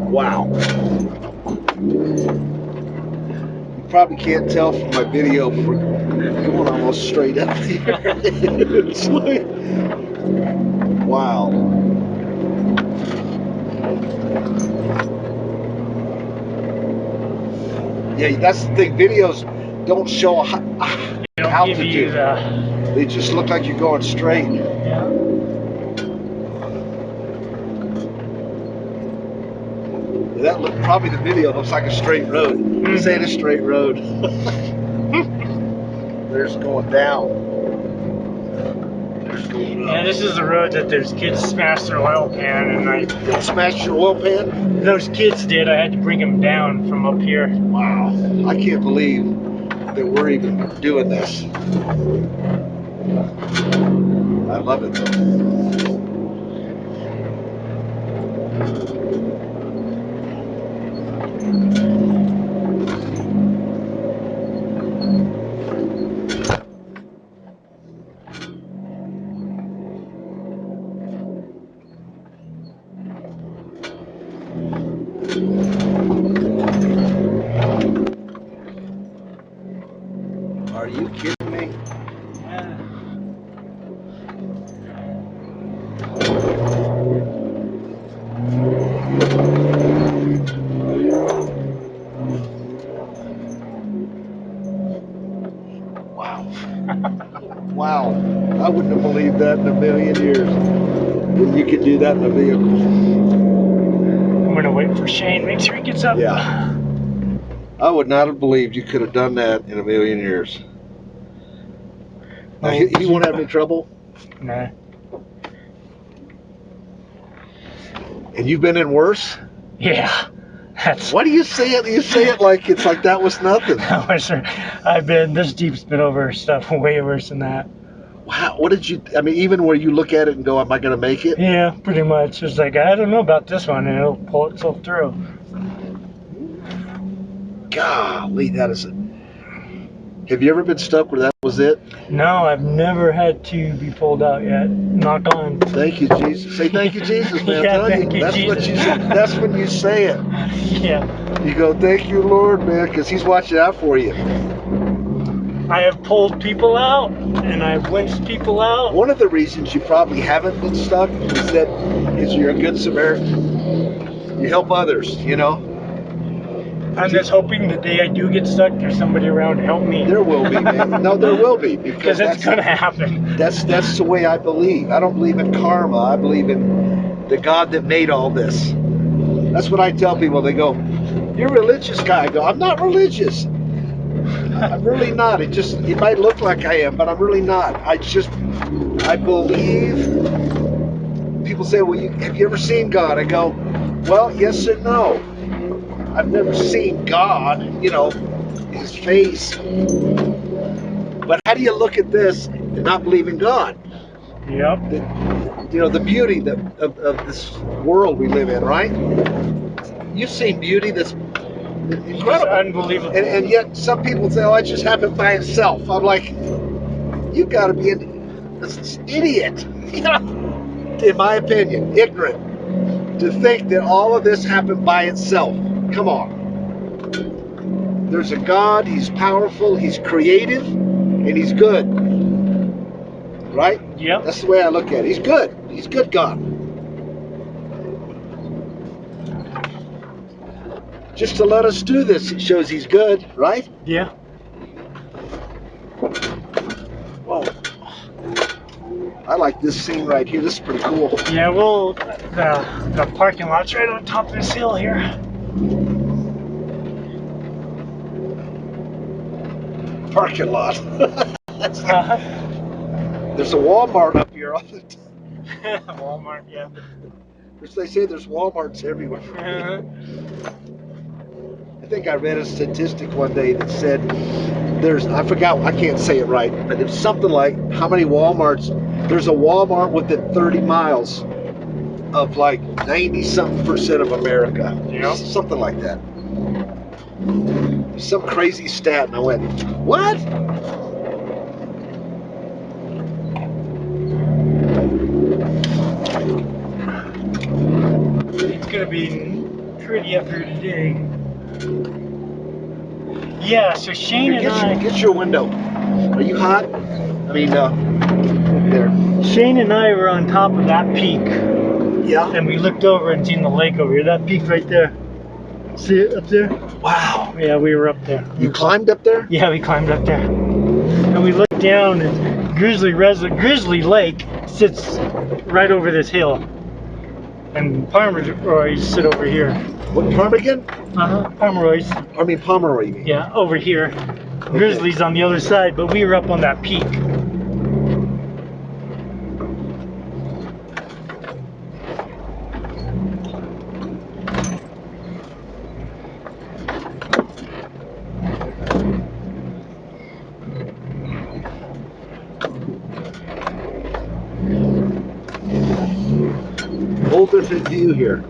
Wow. You probably can't tell from my video, but we're going almost straight up here. It's like, wow. Yeah, that's the thing. Videos don't show They don't give you altitude. They just look like you're going straight. Yeah. That look, probably the video looks like a straight road. This ain't a straight road. There's going down. There's going up. Yeah, this is the road that those kids smashed their oil pan, and They smashed your oil pan? those kids did. I had to bring them down from up here. Wow. I can't believe that we're even doing this. I love it though. Are you kidding me? Wow. Wow. I wouldn't have believed that in a million years. That you could do that in a vehicle. I'm gonna wait for Shane. Make sure he gets up. Yeah. I would not have believed you could have done that in a million years. Now, he won't have any trouble? Nah. And you've been in worse? Yeah. That's. Why do you say it? You say it like it's like that was nothing. This Jeep's been over stuff way worse than that. Wow. What did you? I mean, even where you look at it and go, "Am I going to make it?" Yeah, pretty much. It's like, I don't know about this one, and it'll pull itself through. Golly, that is it. Have you ever been stuck where that was it? No, I've never had to be pulled out yet. Knock on. Thank you, Jesus. Say thank you, Jesus, man. Yeah, I'm telling thank you, that's Jesus. what you. That's when you say it. Yeah. You go, thank you, Lord, man, because He's watching out for you. I have pulled people out, and I've winched people out. One of the reasons you probably haven't been stuck is you're a good Samaritan. You help others, you know. I'm just hoping the day I do get stuck, there's somebody around to help me. There will be, man. No, there will be, Because it's gonna happen. That's the way I believe. I don't believe in karma. I believe in the God that made all this. That's what I tell people. They go, "You're a religious guy." I go, "I'm not religious. I'm really not. It might look like I am, but I'm really not. I believe." People say, "Well, have you ever seen God?" I go, "Well, yes and no. I've never seen God, His face. But how do you look at this and not believe in God? Yep. The beauty of this world we live in, right? You've seen beauty that's incredible. It's unbelievable. And yet some people say, oh, it just happened by itself. I'm like, you got to be an idiot, in my opinion, ignorant, to think that all of this happened by itself. Come on. There's a God, He's powerful, He's creative, and He's good. Right? Yep. That's the way I look at it. He's good. He's good God. Just to let us do this, it shows He's good, right? Yeah. Whoa. I like this scene right here. This is pretty cool. Yeah, well, the parking lot's right on top of this hill here. Parking lot. There's a Walmart up here. Walmart, yeah. They say there's Walmarts everywhere. I think I read a statistic one day that said I forgot, I can't say it right, but it's something like how many Walmarts, there's a Walmart within 30 miles of like 90-something% of America. Yep. Something like that. Some crazy stat, and I went, what? It's gonna be pretty up here today. Yeah, so Shane and I... Get your window. Are you hot? I mean, there. Shane and I were on top of that peak. Yeah. And we looked over and seen the lake over here. That peak right there. See it up there? Wow. Yeah, we were up there. You climbed up there? Yeah, we climbed up there. And we looked down, and Grizzly Lake sits right over this hill. And Pomeroy's sit over here. What, ptarmigan? Pomeroy's. I mean Pomeroy, you mean? Yeah, over here. Okay. Grizzly's on the other side, but we were up on that peak. Whole different view here.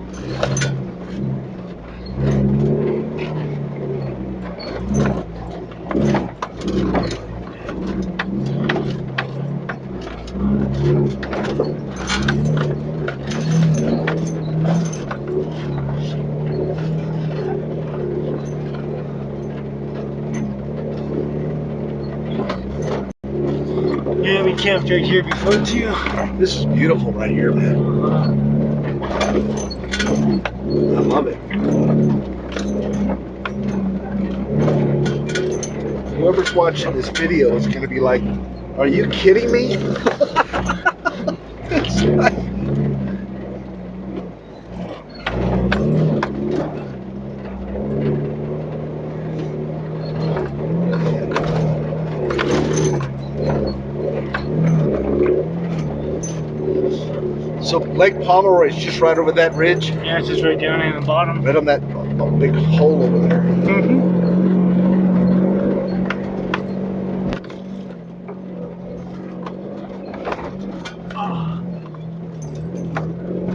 Yeah, we camped right here before too. This is beautiful right here, man. I love it. Whoever's watching this video is going to be like, are you kidding me? It's like, so Lake Pomeroy is just right over that ridge? Yeah, it's just right down in the bottom. Right on that big hole over there.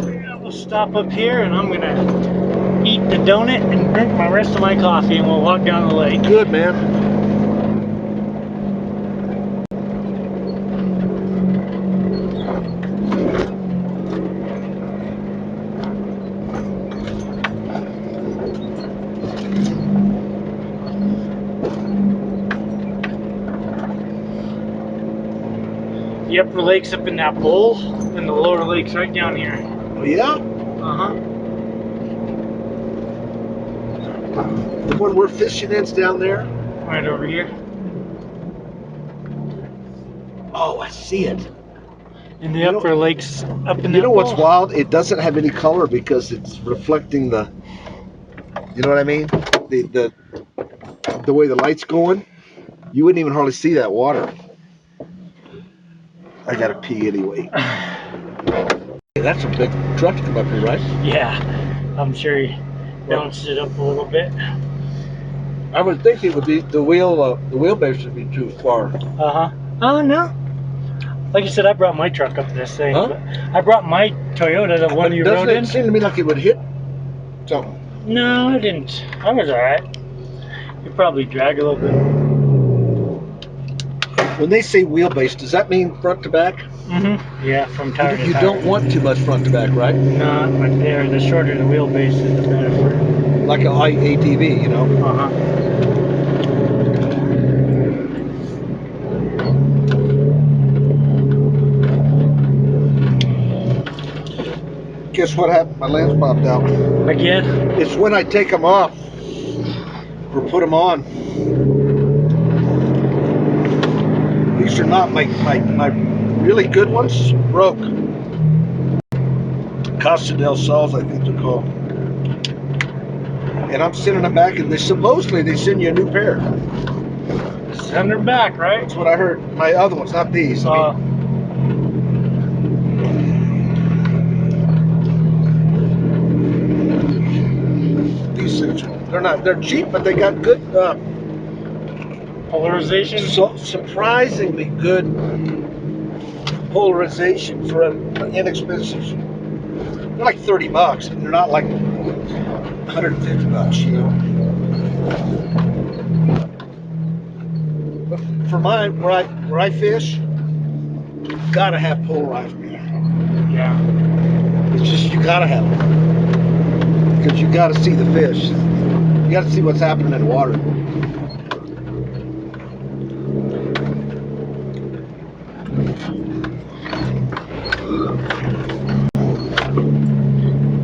Yeah, we'll stop up here, and I'm gonna eat the donut and drink my rest of my coffee, and we'll walk down the lake. Good, man. The upper lake's up in that bowl, and the lower lake's right down here. Oh, yeah? Uh-huh. The one we're fishing in's down there? Right over here. Oh, I see it. And the upper lake's up in that You know what's bowl. wild? It doesn't have any color because it's reflecting the, you know what I mean? The way the light's going, you wouldn't even hardly see that water. I gotta pee anyway. That's a big truck to come up here, right? Yeah, I'm sure he bounced it up a little bit. I would think it would be the wheelbase would be too far. Uh-huh. Oh, no. Like you said, I brought my truck up this thing. Huh? But I brought my Toyota, the one you rode in. Doesn't it seem to me like it would hit something? No, I didn't. I was alright. You probably drag a little bit. When they say wheelbase, does that mean front to back? Mm-hmm. Yeah, from tire to You tire. don't want too much front to back, right? Not like there. The shorter the wheelbase is, the better for it. Like an ATV, you know? Uh-huh. Guess what happened? My lens popped out. Again? It's when I take them off or put them on. These are not my really good ones. Broke. Costa del Sol's, I think they're called. And I'm sending them back, and they supposedly send you a new pair. Send her back, right? That's what I heard. My other ones, not these. I mean, these things, they're cheap, but they got good polarization. So surprisingly good polarization for an inexpensive. They're like $30, and they're not like $150, you know. But for mine, where I fish, gotta have polarized gear. Yeah. It's just you gotta have it because you gotta see the fish. You gotta see what's happening in the water.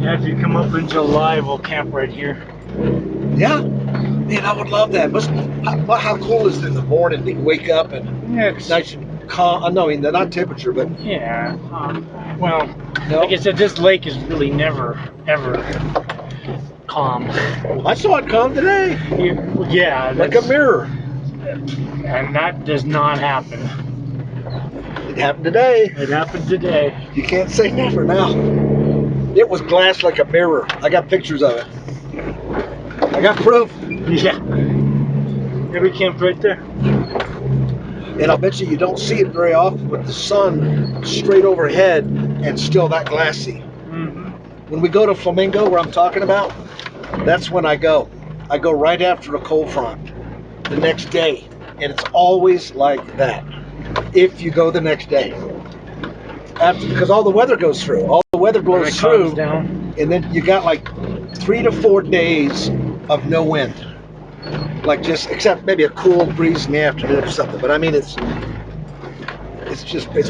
Yeah, if you come up in July, we'll camp right here. Yeah, man, I would love that. How cool is it in the morning to wake up and Yeah, it's nice and calm? I know, they're not temperature, but yeah. Well, no. like I said, this lake is really never, ever calm. I saw it calm today, Yeah, like a mirror. And that does not happen. It happened today. It happened today. You can't say never now. It was glass like a mirror. I got pictures of it. I got proof. Yeah. Yeah, we camped right there. And I'll bet you don't see it very often with the sun straight overhead and still that glassy. Mm-hmm. When we go to Flamingo, where I'm talking about, that's when I go. I go right after a cold front, the next day. And it's always like that, if you go the next day. Because all the weather goes through. All the weather blows through. Down. And then you got like 3 to 4 days of no wind. Like just, except maybe a cool breeze in the afternoon or something. But I mean, it's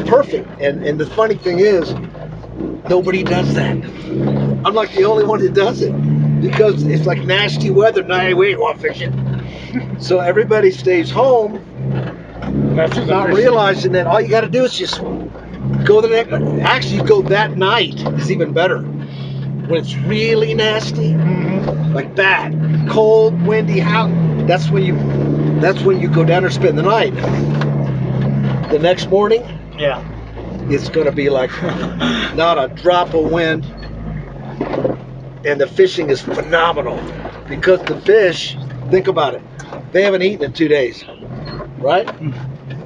perfect. And the funny thing is, nobody does that. I'm like the only one that does it. Because it's like nasty weather. Now, we ain't going fishing. So everybody stays home, not realizing that all you got to do is just go the next. Actually, go that night is even better. When it's really nasty, like bad, cold, windy, that's when you go down there, spend the night. The next morning, yeah, it's gonna be like not a drop of wind, and the fishing is phenomenal because the fish. Think about it. They haven't eaten in 2 days, right?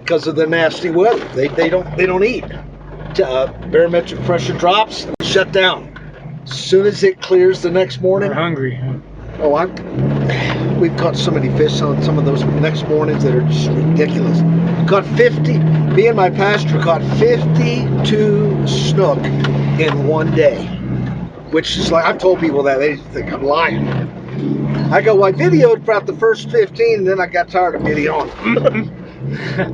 Because of the nasty weather. They don't eat. Barometric pressure drops, shut down. As soon as it clears the next morning. We're hungry. Oh, we've caught so many fish on some of those next mornings that are just ridiculous. Caught 50. Me and my pastor caught 52 snook in 1 day, which is like I've told people that they think I'm lying. I go, I videoed about the first 15, and then I got tired of videoing.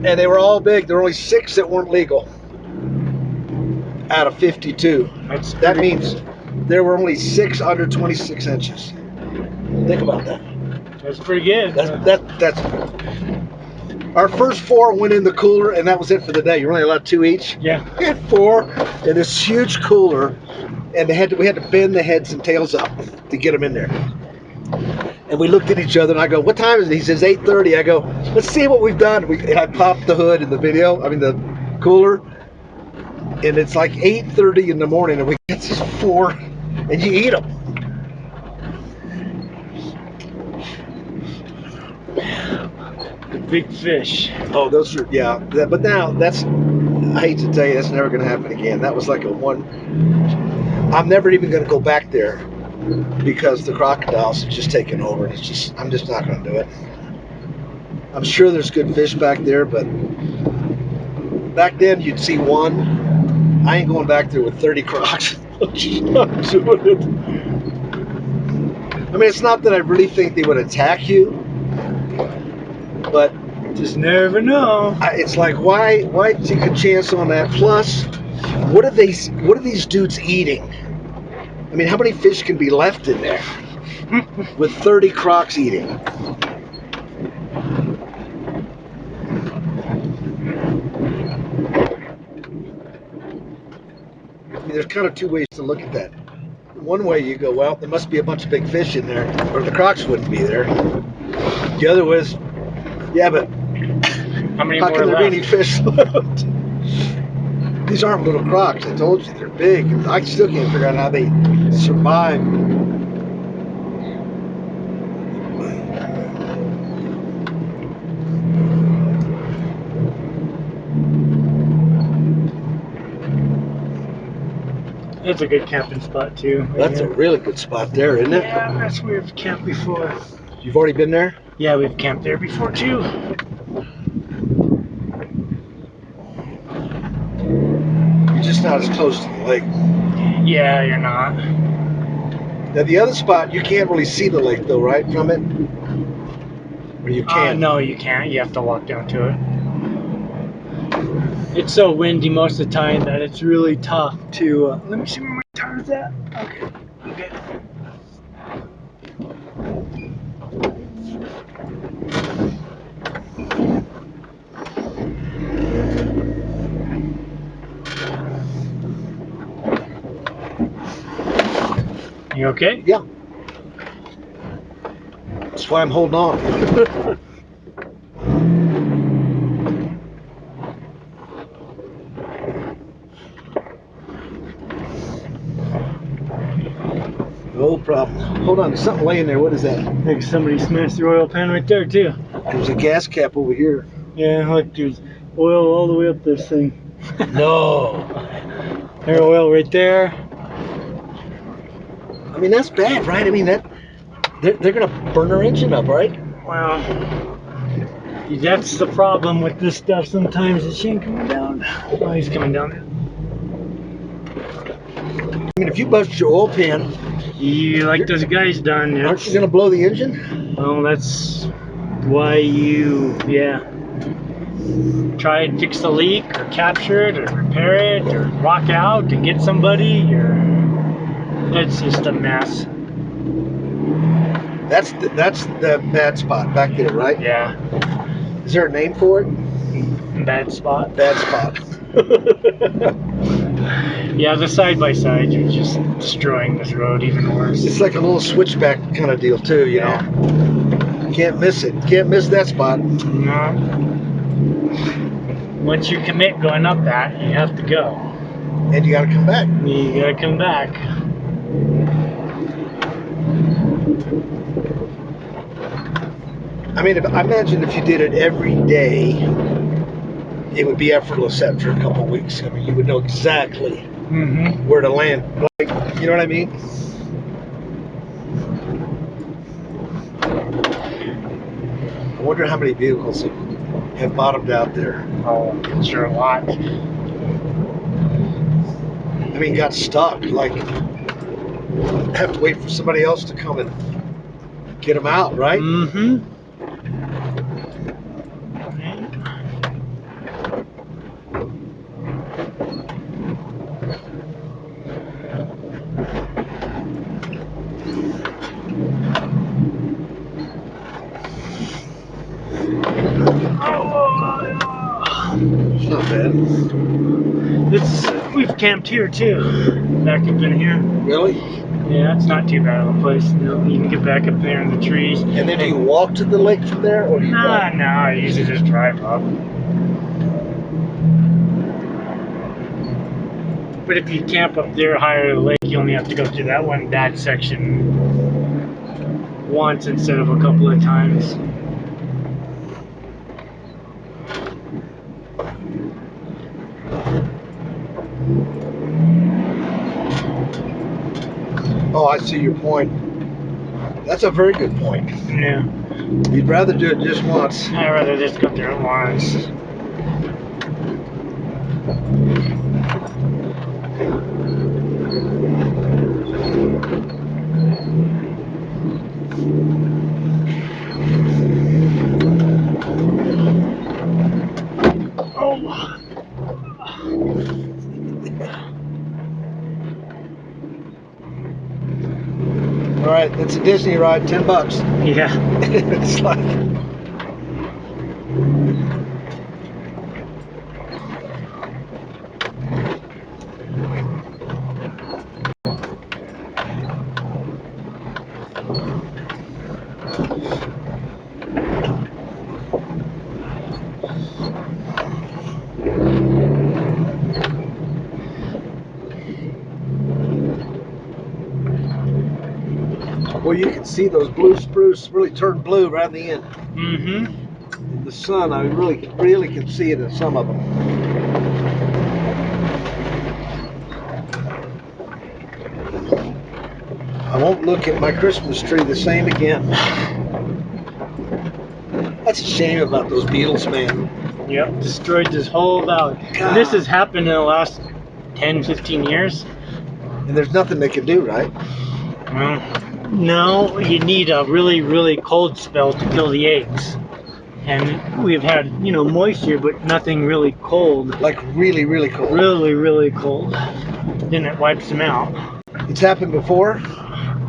And they were all big. There were only 6 that weren't legal. out of 52. That's That pretty- means there were only 6 under 26 inches. Think about that. That's pretty good. That's our first 4 went in the cooler, and that was it for the day. You're only allowed 2 each. Yeah. We had 4 in this huge cooler, and we had to bend the heads and tails up to get them in there. And we looked at each other, and I go, "What time is it?" He says, 8:30. I go, "Let's see what we've done." And I popped the hood in the video. I mean the cooler, and it's like 8:30 in the morning, and we get these 4, and you eat them. The big fish. Oh, those are but now that's, I hate to tell you, that's never going to happen again. That was like a one. I'm never even going to go back there because the crocodiles have just taken over. And I'm just not going to do it. I'm sure there's good fish back there, but back then you'd see one. I ain't going back there with 30 crocs. I'm just not doing it. I mean, it's not that I really think they would attack you, but Just never know. it's like, why take a chance on that? Plus, what are these dudes eating? I mean, how many fish can be left in there with 30 crocs eating? I mean, there's kind of 2 ways to look at that. One way you go, well, there must be a bunch of big fish in there, or the crocs wouldn't be there. The other was, yeah, but How many how more can there left? be any fish left? These aren't little crocs. I told you, they're big. I still can't figure out how they survive. That's a good camping spot too. That's a really good spot there, isn't it? Yeah, that's where we've camped before. You've already been there? Yeah, we've camped there before too. You're just not as close to the lake. Yeah, you're not. Now, the other spot, you can't really see the lake, though, right, from it? Or you can? No, you can't. You have to walk down to it. It's so windy most of the time that it's really tough to. Let me see where my tire's at. Okay. Okay. You okay? Yeah. That's why I'm holding on. No problem. Hold on, there's something laying there. What is that? I think somebody smashed the oil pan right there too. There's a gas cap over here. Yeah, look, there's oil all the way up this thing. No. There's oil right there. I mean, that's bad, right? I mean, they're going to burn our engine up, right? Well, that's the problem with this stuff. Sometimes it ain't coming down. Oh, he's coming down. I mean, if you bust your oil pan, You like those guys done. aren't you going to blow the engine? Well, that's why you, try and fix the leak or capture it or repair it or rock out and get somebody, or it's just a mess. That's the bad spot back there, right? Yeah, Is there a name for it? bad spot. Bad spot. Yeah, the side-by-sides are just destroying this road even worse. It's like a little switchback kind of deal, too, you know? Can't miss it. Can't miss that spot. No. Once you commit going up that, you have to go. And you got to come back. You gotta come back. I mean, I imagine if you did it every day, it would be effortless after a couple of weeks. I mean, you would know exactly where to land. Like, you know what I mean? I wonder how many vehicles have bottomed out there. Oh, I'm sure a lot. I mean, got stuck. Like, have to wait for somebody else to come and get them out, right? Mm-hmm. It's not bad. We've camped here too. Back up in here. Really? Yeah, it's not too bad of a place. No, you can get back up there in the trees. And then do you walk to the lake from there, or do you drive? No, I usually just drive up. But if you camp up there higher the lake, you only have to go through that section once instead of a couple of times. Oh, I see your point. That's a very good point. Yeah. You'd rather do it just once. I'd rather just go through it once. All right, that's a Disney ride, $10. Yeah. It's like. Well, you can see those blue spruce really turn blue right in the end. Mm-hmm. In the sun, I really can see it in some of them. I won't look at my Christmas tree the same again. That's a shame about those beetles, man. Yep, destroyed this whole valley. And this has happened in the last 10, 15 years. And there's nothing they can do, right? Well, no, you need a really, really cold spell to kill the eggs. And we've had, moisture, but nothing really cold. Like really, really cold. Really, really cold. Then it wipes them out. It's happened before?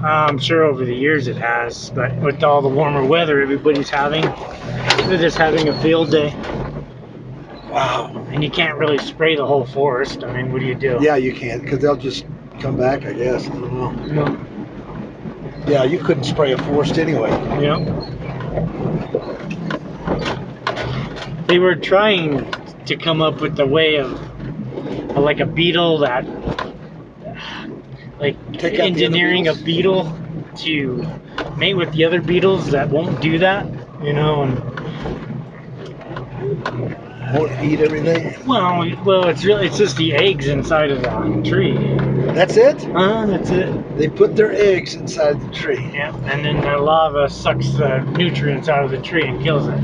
I'm sure over the years it has, but with all the warmer weather everybody's having, they're just having a field day. Wow. And you can't really spray the whole forest. I mean, what do you do? Yeah, you can't, because they'll just come back, I guess. I don't know. No. Yeah, you couldn't spray a forest anyway. Yeah. They were trying to come up with a way of like a beetle that, like engineering a beetle to mate with the other beetles that won't do that, and won't eat everything. Well, it's just the eggs inside of the tree. That's it? That's it. They put their eggs inside the tree. Yeah, and then the lava sucks the nutrients out of the tree and kills it.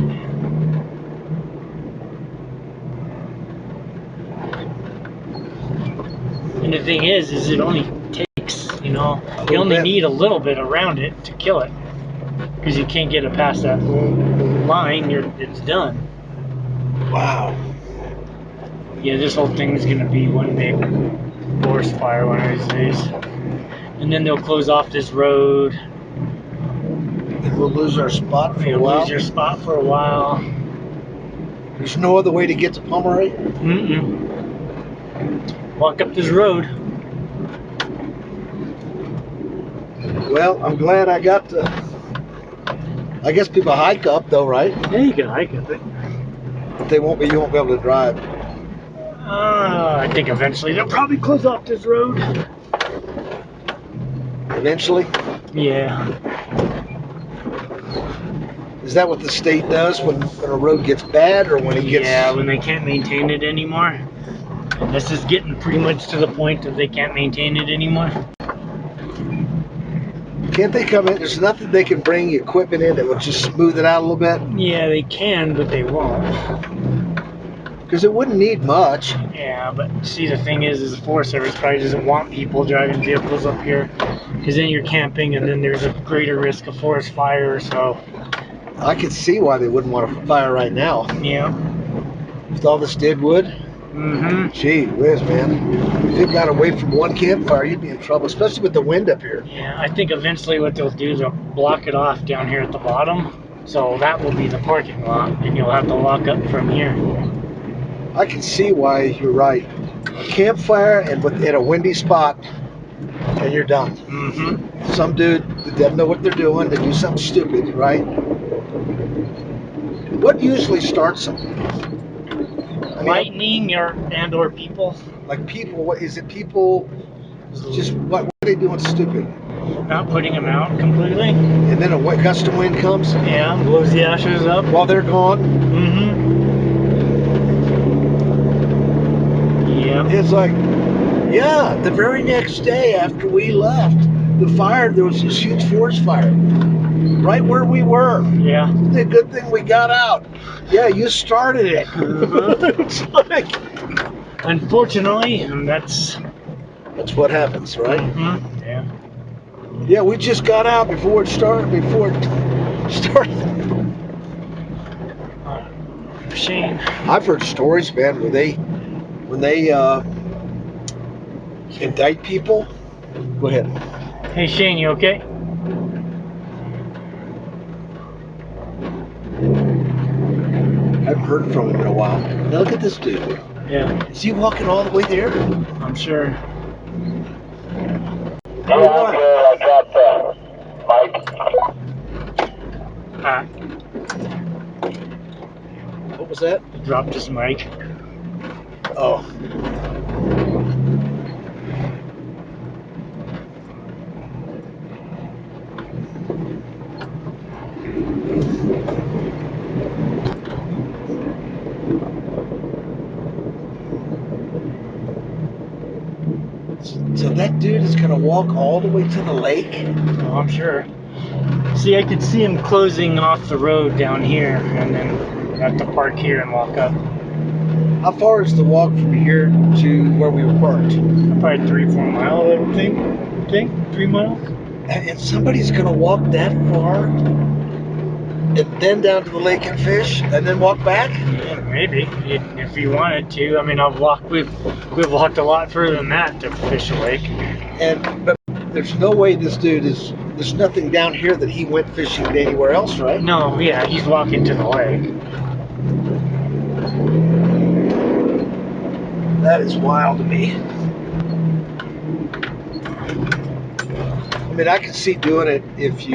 And the thing is it only takes, you only need a little bit around it to kill it. Because you can't get it past that line, it's done. Wow. Yeah, this whole thing's going to be one big forest fire one of these days. And then they'll close off this road. And we'll lose our spot for a while. Lose your spot for a while. There's no other way to get to Pomeroy? Mm-mm. Walk up this road. Well, I'm glad I got to. I guess people hike up though, right? Yeah, you can hike up it. But you won't be able to drive. I think eventually they'll probably close off this road. Eventually? Yeah. Is that what the state does when a road gets bad, or when it gets? Yeah, when they can't maintain it anymore. And this is getting pretty much to the point that they can't maintain it anymore. Can't they come in? There's nothing they can bring equipment in that will just smooth it out a little bit? Yeah, they can, but they won't. Because it wouldn't need much. Yeah, but see, the thing is the Forest Service probably doesn't want people driving vehicles up here. Because then you're camping, and then there's a greater risk of forest fire, so. I could see why they wouldn't want a fire right now. Yeah. With all this dead wood. Mm-hmm. Gee whiz, man. If it got away from one campfire, you'd be in trouble, especially with the wind up here. Yeah, I think eventually what they'll do is they'll block it off down here at the bottom. So that will be the parking lot, and you'll have to walk up from here. I can see why you're right. A campfire and in a windy spot, and you're done. Mm-hmm. Some dude that doesn't know what they're doing, they do something stupid, right? What usually starts them? I mean, Lightning or people. like people, what is it? People just what are they doing stupid? Not putting them out completely. And then a gust of wind comes Yeah, blows the ashes up. while they're gone. Mm-hmm. Yeah. It's like, yeah, the very next day after we left, there was this huge forest fire right where we were. Yeah. It's a good thing we got out. Yeah, you started it. It's like, unfortunately, and that's what happens, right? Mm-hmm. Yeah. Yeah, we just got out before it started. Shane. I've heard stories, man, when they indict people. Go ahead. Hey Shane, you okay? I haven't heard from him in a while. Now look at this dude. Yeah. Is he walking all the way there? I'm sure. Yeah, I'm good. I dropped Mike. What was that? Dropped his mic. Oh. So that dude is gonna walk all the way to the lake? Oh, I'm sure. See, I could see him closing off the road down here, and then have to park here and walk up. How far is the walk from here to where we were parked? Probably 3-4 miles, I would think. 3 miles. And somebody's gonna walk that far, and then down to the lake and fish, and then walk back? Yeah, maybe if you wanted to. I mean, we've walked a lot further than that to fish a lake. But there's no way this dude is. There's nothing down here that he went fishing anywhere else, right? No, yeah, he's walking to the lake. That is wild to me. I mean, I could see doing it if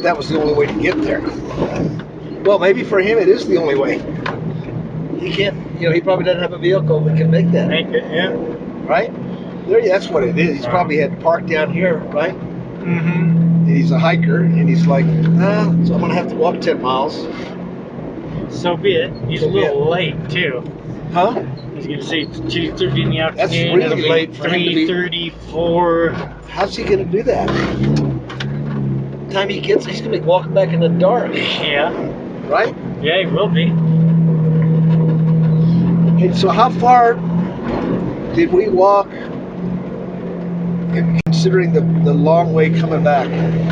that was the only way to get there. Well, maybe for him it is the only way. He can't, he probably doesn't have a vehicle that can make that. Make it, yeah. Right? That's what it is. He's probably had parked down here, right? Mm-hmm. And he's a hiker, and he's like, so I'm going to have to walk 10 miles. So be it. He's a little late, too. Huh? I was going to say 2:30 in the afternoon. That's really It'll be late for him to be... 3:34. How's he going to do that? Time he gets, he's going to be walking back in the dark. Yeah. Right? Yeah, he will be. Hey, so how far did we walk, considering the long way coming back?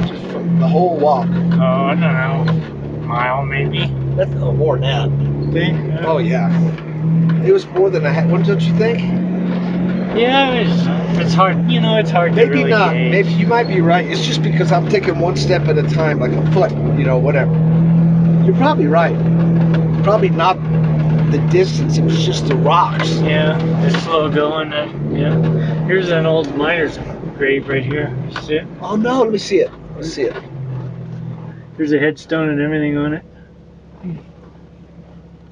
Just from the whole walk. Oh, I don't know. Mile, maybe. That's more than that. Think? Oh, yeah. It was more than one, don't you think? Yeah, it's hard. It's hard to Maybe really not. gauge. Maybe you might be right. It's just because I'm taking one step at a time, like a foot, whatever. You're probably right. Probably not the distance. It was just the rocks. Yeah, it's slow going. Yeah. Here's an old miner's grave right here. See it? Oh, no. Let me see it. Let's see it. There's a headstone and everything on it.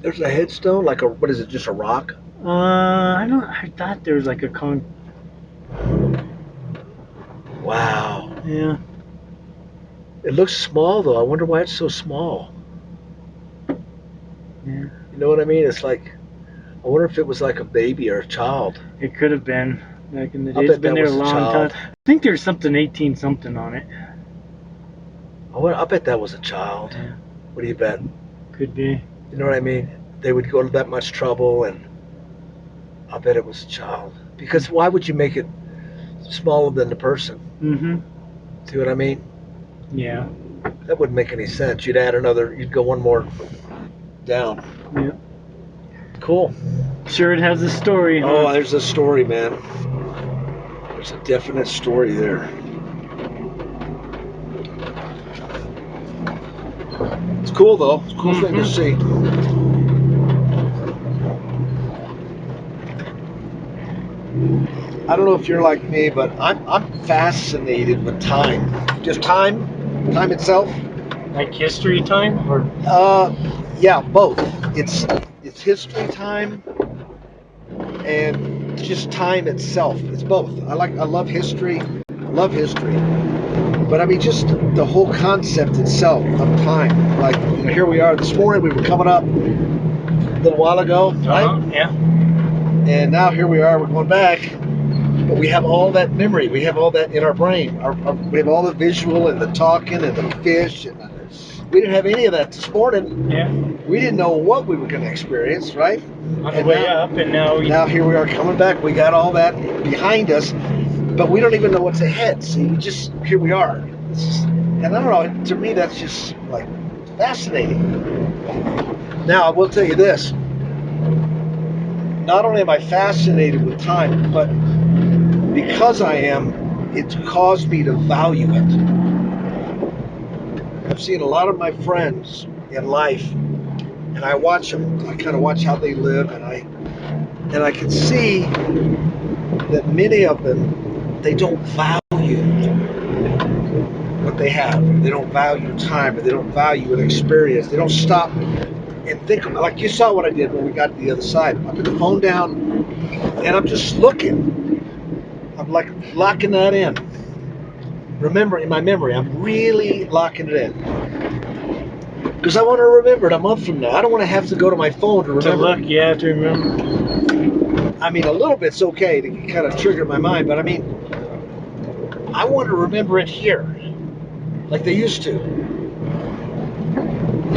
There's a headstone? Like what is it, just a rock? I thought there was like a Wow. Yeah. It looks small, though. I wonder why it's so small. Yeah. You know what I mean? It's like, I wonder if it was like a baby or a child. It could have been back in the day. I It's bet been that there a was a long child. time. I think there's something 18 something on it. I bet that was a child. Yeah. What do you bet? Could be. You know what I mean? They would go to that much trouble, and I bet it was a child. Because why would you make it smaller than the person? Mm-hmm. See what I mean? Yeah. That wouldn't make any sense. You'd go one more down. Yeah. Cool. Sure, it has a story. Huh? Oh, there's a story, man. There's a definite story there. It's cool though. It's a cool thing to see. I don't know if you're like me, but I'm fascinated with time. Just time itself. Like history time, or Yeah, both. It's history time and just time itself. It's both. I love history. Love history. But I mean, just the whole concept itself of time. Like, here we are this morning. We were coming up a little while ago, right? Yeah. And now here we are. We're going back. But we have all that memory. We have all that in our brain. We have all the visual and the talking and the fish. And we didn't have any of that this morning. Yeah. We didn't know what we were going to experience, right? On the way up, and now here we are coming back. We got all that behind us, but we don't even know what's ahead. See, here we are. And I don't know. To me, that's just like fascinating. Now, I will tell you this. Not only am I fascinated with time, but because I am, it's caused me to value it. I've seen a lot of my friends in life, and I watch them. I kind of watch how they live, and I can see that many of them, they don't value what they have. They don't value time, or they don't value an experience. They don't stop and think about, like you saw what I did when we got to the other side. I put the phone down, and I'm just looking. I'm like locking that in. Remember, in my memory, I'm really locking it in. Because I want to remember it a month from now. I don't want to have to go to my phone to remember. To look, yeah, to remember. I mean, a little bit's okay to kind of trigger my mind, but I mean, I want to remember it here, like they used to.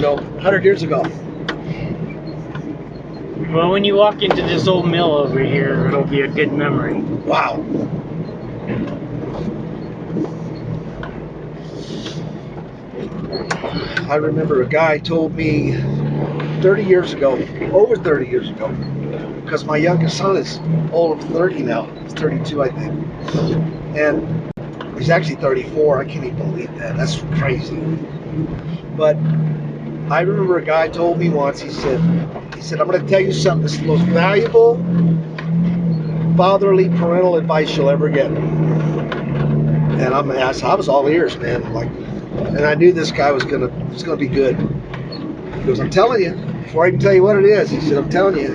100 years ago. Well, when you walk into this old mill over here, it'll be a good memory. Wow. I remember a guy told me 30 years ago, over 30 years ago, because my youngest son is over 30 now. He's 32, I think. And he's actually 34. I can't even believe that. That's crazy. But I remember a guy told me once, he said, I'm going to tell you something. This is the most valuable fatherly parental advice you'll ever get. And I was all ears, man. And I knew this guy was gonna be good. He goes, I'm telling you, before I even tell you what it is, he said, I'm telling you,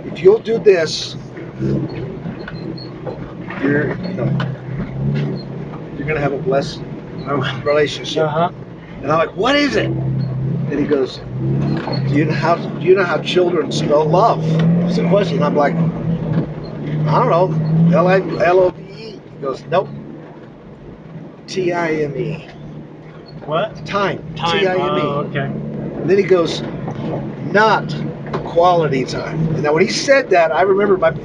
if you'll do this, you're gonna have a blessed relationship. And I'm like, what is it? And he goes, do you know how children spell love? It's a question. I'm like, I don't know, L-O-V-E. He goes, nope, T-I-M-E. What? Time. Time. T-I-M-E. Oh, okay. And then he goes, not quality time. And now when he said that, I remember I'd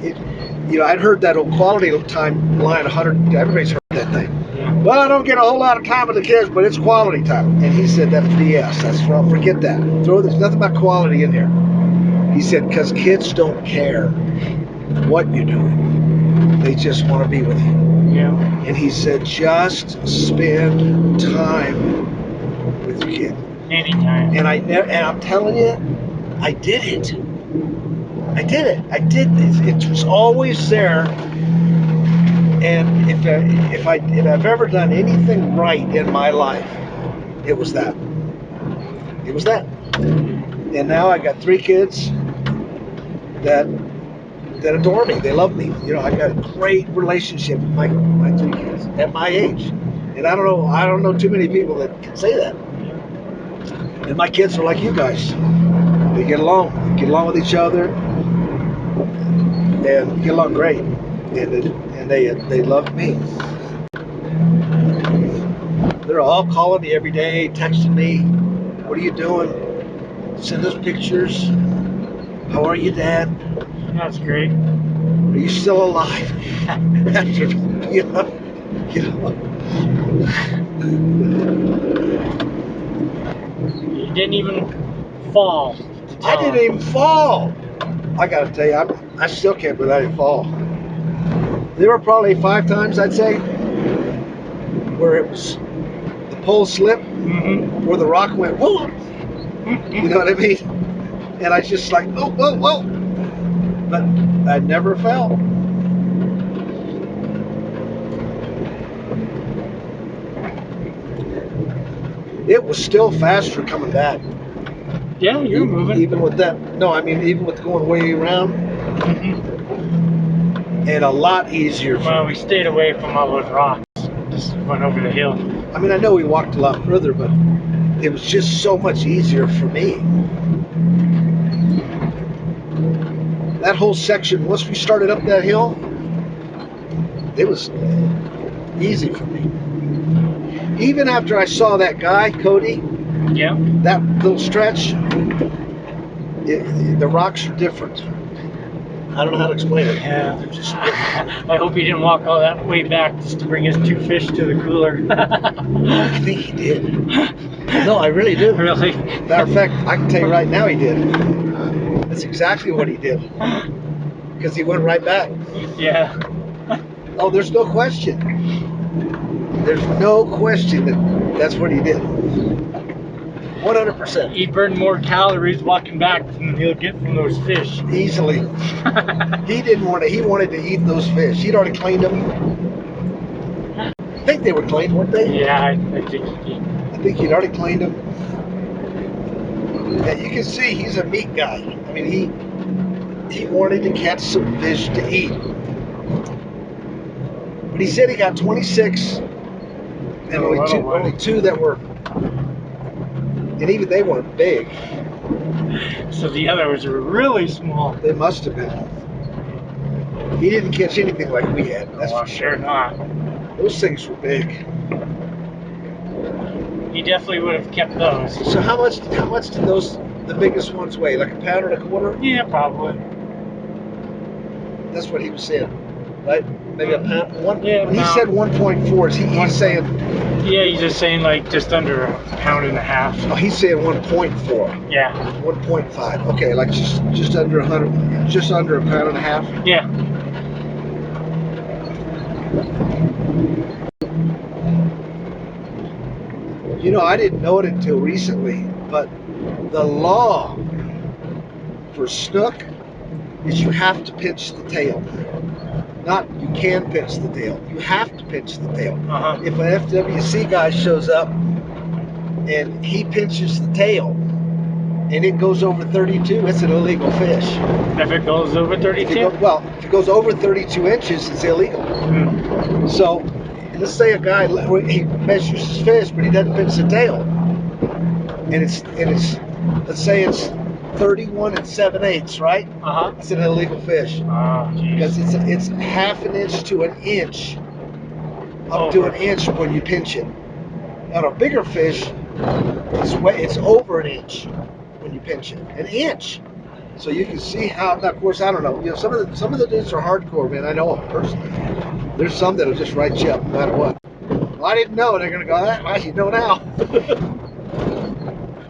heard that old quality time line 100. Everybody's heard that thing. Yeah. Well, I don't get a whole lot of time with the kids, but it's quality time. And he said that's BS. That's wrong. Forget that. There's nothing about quality in here. He said because kids don't care what you're doing. They just want to be with you. Yeah. And he said just spend time with your kid. Anytime. And I'm telling you, I did it. I did it. I did this. It was always there. And if I've ever done anything right in my life, it was that. It was that. And now I got 3 kids that adore me. They love me. I got a great relationship with my 3 kids at my age. And I don't know too many people that can say that. And my kids are like you guys. They get along with each other, and get along great. And they love me. They're all calling me every day, texting me. What are you doing? Send us pictures. How are you, Dad? That's great. Are you still alive? After, You didn't even fall. I didn't even fall. I gotta tell you, I still can't believe I didn't fall. There were probably 5 times, I'd say, where it was the pole slipped, where the rock went, whoa, You know what I mean? And I just like, oh, whoa, whoa. But I never fell. It was still faster coming back. Yeah, you're moving. Even with that, no, I mean, even with going way around. And a lot easier. Well, we stayed away from all those rocks. Just went over the hill. I mean, I know we walked a lot further, but it was just so much easier for me. That whole section, once we started up that hill, it was easy for me. Even after I saw that guy, Cody, Yeah. that little stretch, the rocks are different. I don't know how to explain it. Yeah. I hope he didn't walk all that way back just to bring his 2 fish to the cooler. I think he did. No, I really do. Really? Matter of fact, I can tell you right now he did. That's exactly what he did. Because he went right back. Yeah. Oh, there's no question. There's no question that that's what he did. 100%. He burned more calories walking back than he'll get from those fish. Easily. He didn't want to. He wanted to eat those fish. He'd already cleaned them. I think they were cleaned, weren't they? Yeah, I think he did. I think he'd already cleaned them. Yeah, you can see he's a meat guy. I mean, he wanted to catch some fish to eat. But he said he got 26, and only two that were, and even they weren't big. So the others were really small. They must have been. He didn't catch anything like we had. That's for sure. Not. Those things were big. He definitely would have kept those. So how much did the biggest ones weigh? Like a pound and a quarter? Yeah, probably. That's what he was saying, right? Maybe a pound. Yeah, when he said 1.4, he's saying. Yeah, he's just saying like just under a pound and a half. Oh, he's saying 1.4. Yeah. 1.5. Okay, like just under 100, just under a pound and a half. Yeah. You know, I didn't know it until recently, but the law for snook is you have to pinch the tail. Not you can pinch the tail. You have to pinch the tail. Uh-huh. If an FWC guy shows up and he pinches the tail and it goes over 32, it's an illegal fish. If it goes over 32? If it goes over 32 inches, it's illegal. Mm. So let's say a guy, he measures his fish, but he doesn't pinch the tail. And it's let's say it's 31 7/8, right? Uh-huh. It's an illegal fish. Oh, because it's half an inch to an inch, up to an inch when you pinch it. On a bigger fish, it's over an inch when you pinch it. An inch. So you can see how. Now, of course, I don't know. You know, some of the dudes are hardcore, man. I know them personally. There's some that'll just write you up no matter what. Well, I didn't know. They're gonna go, well, you know now.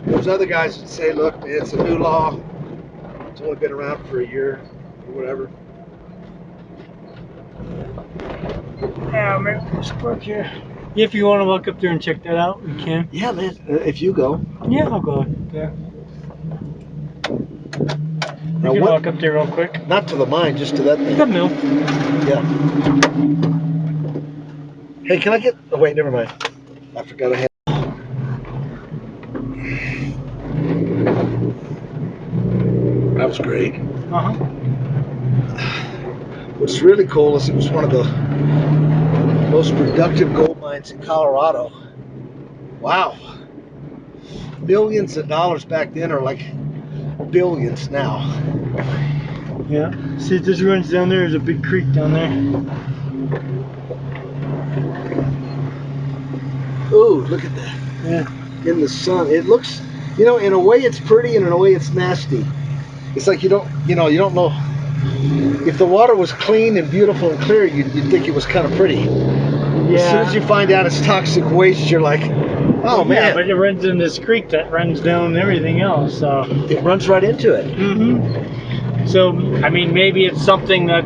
There's other guys that say, look, man, it's a new law. It's only been around for a year or whatever. Yeah, man, let's park here. If you want to walk up there and check that out, we can. Yeah, man. If you go. Yeah, I'll go there. You can walk up there real quick. Not to the mine, just to that thing. The mill. Yeah. Hey, can I get... Oh, wait, never mind. I forgot I had... That was great. Uh-huh. What's really cool is it was one of the most productive gold mines in Colorado. Wow. Millions of dollars back then are like billions now. Yeah. See, it just runs down there. There's a big creek down there. Ooh, look at that. Yeah. In the sun. It looks, you know, in a way it's pretty and in a way it's nasty. It's like you don't know. If the water was clean and beautiful and clear, you'd think it was kind of pretty. Yeah. As soon as you find out it's toxic waste, you're like, oh man. Yeah, but it runs in this creek that runs down everything else, so. It runs right into it. Mm-hmm. So, I mean, maybe it's something that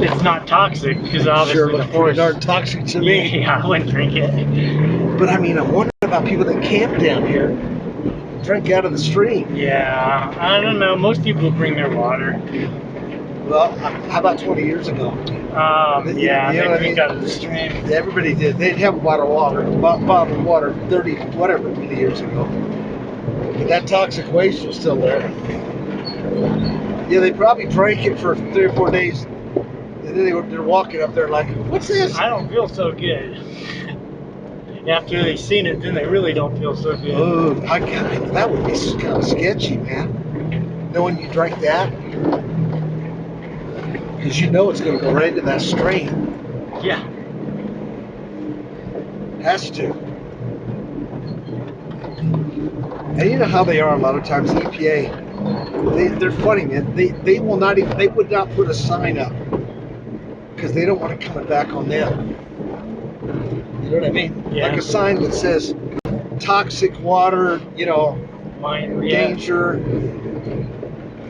it's not toxic, because obviously the forest aren't toxic to me. Yeah, I wouldn't drink it. But I mean, I'm wondering about people that camp down here. drink out of the stream. Yeah, I don't know. Most people bring their water. Well, how about 20 years ago? Yeah, You know they what I drink mean? out of the stream. Everybody did. They'd have a bottled water 30, whatever, many years ago. But that toxic waste was still there. Yeah, they probably drank it for 3 or 4 days, and then they're walking up there like, "What's this?" I don't feel so good. After they've seen it, then they really don't feel so good. Oh, that would be kind of sketchy, man. Knowing you drank that, because you know it's going to go right into that stream. Yeah. Has to. And you know how they are a lot of times, EPA. They're funny, man. They will not even. They would not put a sign up because they don't want it coming back on them. You know what I mean? Yeah. Like a sign that says toxic water, danger.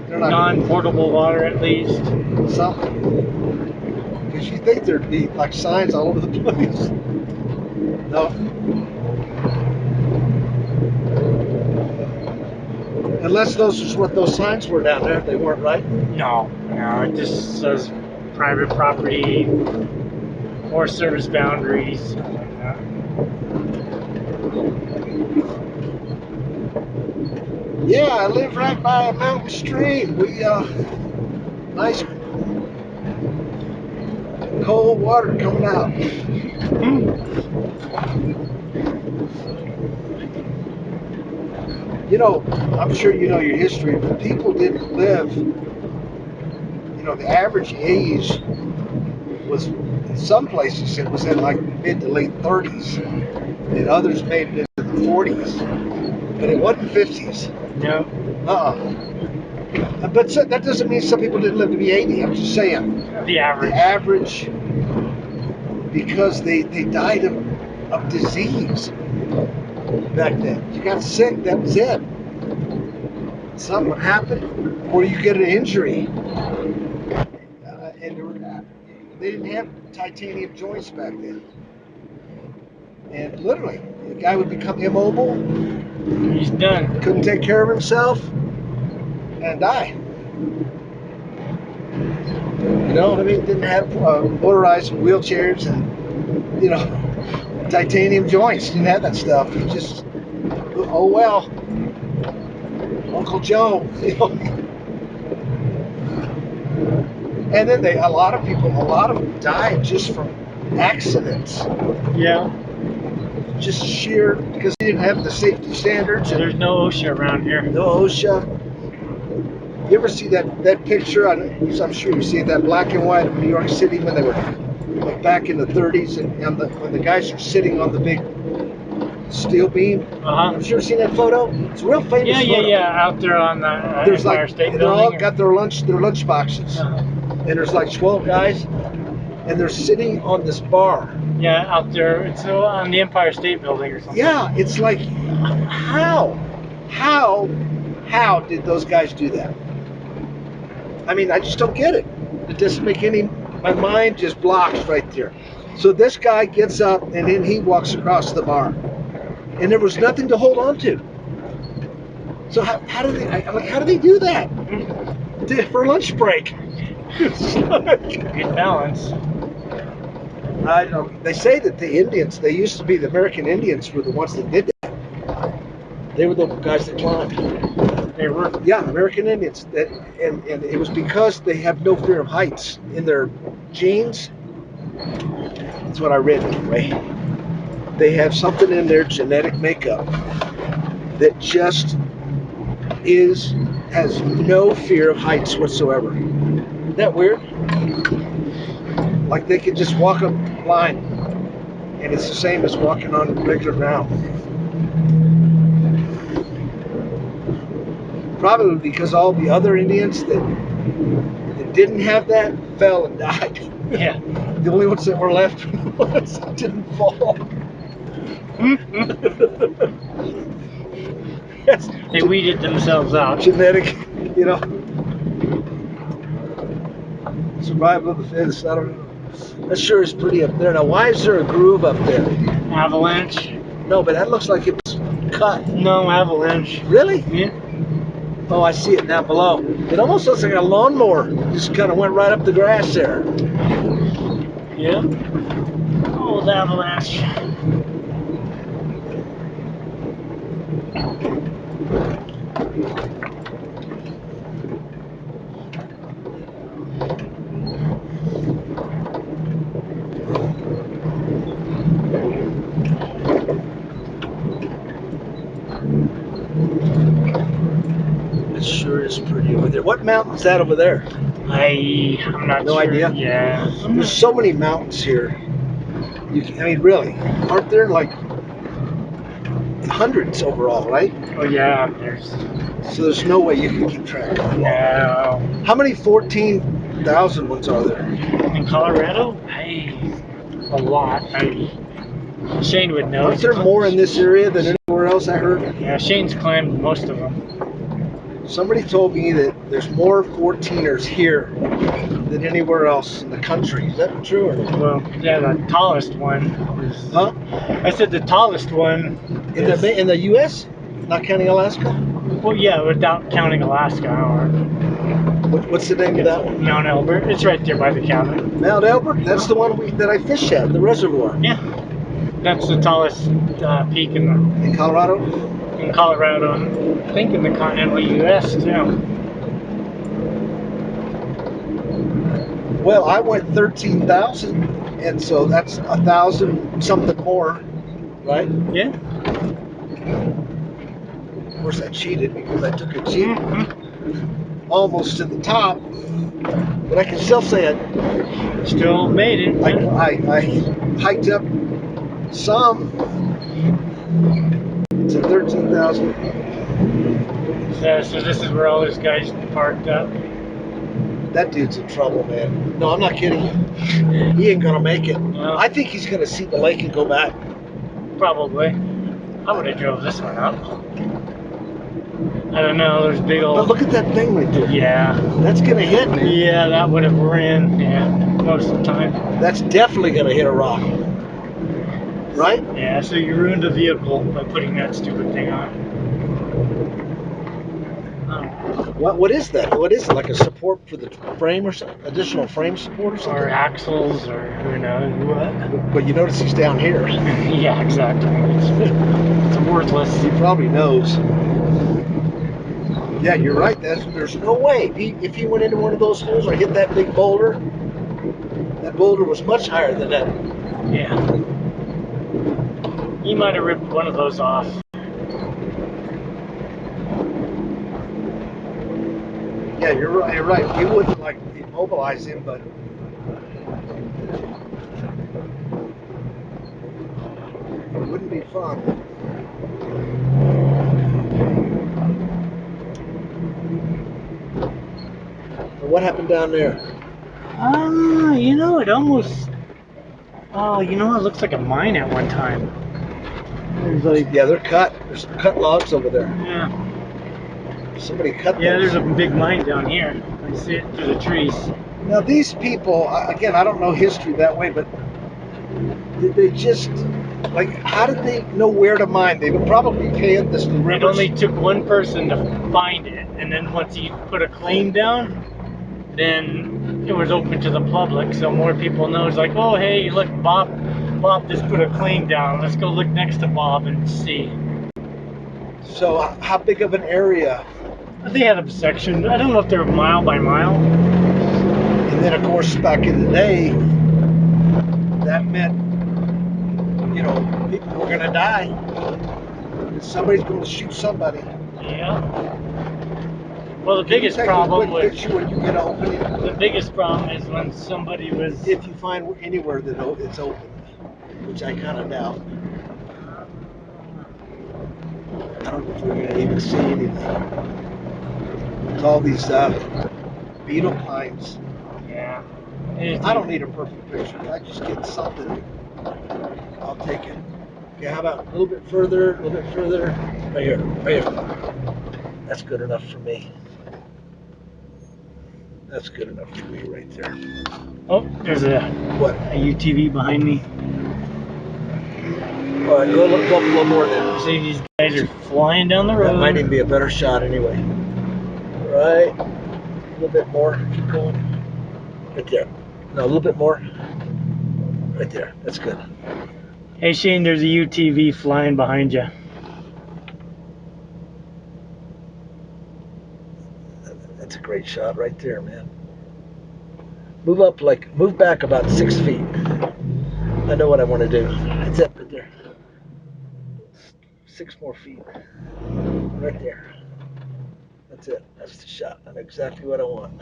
They're not non-portable water, at least. something. Because you think there'd be like signs all over the place. No. Unless those was what those signs were down there, they weren't, right? No, it just says private property or service boundaries, something like that. Yeah, I live right by a mountain stream. We nice cold water coming out. You know, I'm sure you know your history, but people didn't live. The average age was, in some places, it was in like mid to late 30s, and others made it into the 40s, but it wasn't 50s. No. But that doesn't mean some people didn't live to be 80. I'm just saying. The average. The average, because they died of disease back then. You got sick, that was it. Something would happen, or you get an injury. And they didn't have titanium joints back then. And literally, the guy would become immobile. He's done. Couldn't take care of himself and die. You know what I mean? Didn't have motorized wheelchairs and, titanium joints. Didn't have that stuff. He just, oh well, Uncle Joe. And then a lot of them died just from accidents. Yeah. Just sheer, because they didn't have the safety standards. So there's no OSHA around here. No OSHA. You ever see that picture? I'm sure you see it, that black and white of New York City when they were like back in the 30s, and when the guys are sitting on the big steel beam. Have you ever seen that photo? It's a real famous photo. Yeah. Out there on the There's Empire like State they're Building. all got their lunch boxes, and there's like 12 guys, and they're sitting on this bar. Yeah, out there. It's on the Empire State Building or something. Yeah, it's like, how did those guys do that? I mean, I just don't get it. It doesn't make my mind just blocks right there. So this guy gets up and then he walks across the bar, and there was nothing to hold on to. So how do they do that for lunch break? Good balance. I don't know. They say that the Indians, the American Indians were the ones that did that. They were the guys that climbed. They were. Yeah, American Indians. And it was because they have no fear of heights in their genes. That's what I read anyway. They have something in their genetic makeup that just has no fear of heights whatsoever. Isn't that weird? Like they could just walk up line, and it's the same as walking on regular ground. Probably because all the other Indians that didn't have that fell and died. Yeah. The only ones that were left were the ones that didn't fall. They weeded themselves out. Genetic, survival of the fittest. I don't know. That sure is pretty up there. Now, why is there a groove up there? Avalanche. No, but that looks like it was cut? No, avalanche. Really? Yeah. Oh, I see it down below. It almost looks like a lawnmower. Just kind of went right up the grass there. Yeah. Old avalanche. It sure is pretty over there. What mountain's that over there? I'm not No sure. idea? Yeah. There's so many mountains here. I mean, really, aren't there like hundreds overall, right? Oh yeah, there's So there's no way you can keep track of them all. no How many 14,000 ones are there? in Colorado. A lot. Shane would know. Aren't there more in this area than anywhere else? I heard. Yeah, Shane's climbed most of them. Somebody told me that there's more 14ers here than anywhere else in the country. Is that true or not? Well, yeah, the tallest one is. Huh? I said the tallest one. In the U.S., not counting Alaska. Well, yeah, without counting Alaska. Or What's the name of that one? Mount Elbert. It's right there by the cabin. Mount Elbert. That's the one that I fished at, the reservoir. Yeah, that's the tallest peak In Colorado. in Colorado. And I think in the continental U.S. too. Well, I went 13,000, and so that's 1,000 something more, right? Yeah. Of course, I cheated because I took a jeep almost to the top, but I can still say it. Still made it. I hiked up some to 13,000. So this is where all those guys parked up. That dude's in trouble, man. No, I'm not kidding you. He ain't gonna make it. No. I think he's gonna see the lake and go back. Probably. I would have drove this one up. I don't know. There's big But old. look at that thing right there. Yeah. That's gonna hit, man. Yeah, that would have ran. Yeah, most of the time. That's definitely gonna hit a rock. Right? Yeah. So you ruined a vehicle by putting that stupid thing on. What is that? What is it? Like a support for the frame or something? Additional frame support or Or something? axles, or who knows what. But you notice he's down here. Yeah, exactly. It's worthless. He probably knows. Yeah, you're right. There's no way. If he went into one of those holes or hit that big boulder, that boulder was much higher than that. Yeah. He might have ripped one of those off. Yeah, you're right. You're right. We wouldn't like immobilize him, but it wouldn't be fun. What happened down there? You know, it almost. Oh, you know, it looks like a mine at one time. There's like. Yeah, they're cut. There's cut logs over there. Yeah. Somebody cut Yeah, those. there's a big mine down here. I see it through the trees. Now these people, again, I don't know history that way, but did they just like? How did they know where to mine? They would probably pay it this It rivers. only took one person to find it, and then once he put a claim down, then it was open to the public, so more people know. It's like, oh hey, look, Bob just put a claim down. Let's go look next to Bob and see. So how big of an area? They had a section. I don't know if they're mile by mile. And then of course back in the day, that meant, you know, people were gonna die. Somebody's gonna shoot somebody. Yeah. Well, the Can you biggest take problem a quick was picture when you get opening. the biggest problem is when somebody was. If you find anywhere that it's open, which I kind of doubt. I don't know if we're gonna even see anything. It's all these beetle pines. Yeah. I don't need a perfect picture. I just get something. I'll take it. Okay, how about a little bit further, a little bit further? Right here, right here. That's good enough for me. That's good enough for me right there. Oh, there's a What? UTV behind me. All right, go up a little more then. See these guys guys are flying down the road. That might even be a better shot anyway. Right. A little bit more. Keep going. Right there. No, a little bit more. Right there. That's good. Hey Shane, there's a UTV flying behind you. That's a great shot right there, man. Move back about 6 feet. I know what I want to do. That's it right there. 6 more feet. Right there. That's it. That's the shot. I know exactly what I want.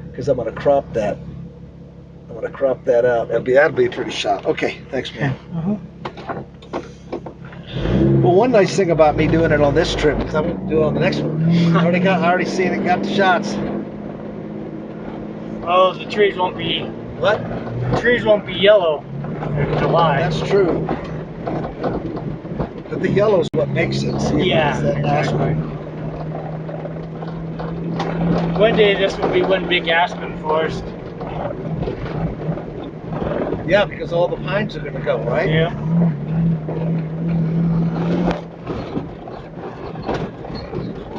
Because I'm going to crop that. I'm going to crop that out. That'll be a pretty shot. Okay, thanks, man. Well, one nice thing about me doing it on this trip is I won't do it on the next one. I already seen it, got the shots. Oh, the trees won't be. What? The trees won't be yellow in July. That's true. But the yellow's what makes it. See, yeah, exactly. One day this will be one big aspen forest. Yeah, because all the pines are going to go, right? Yeah.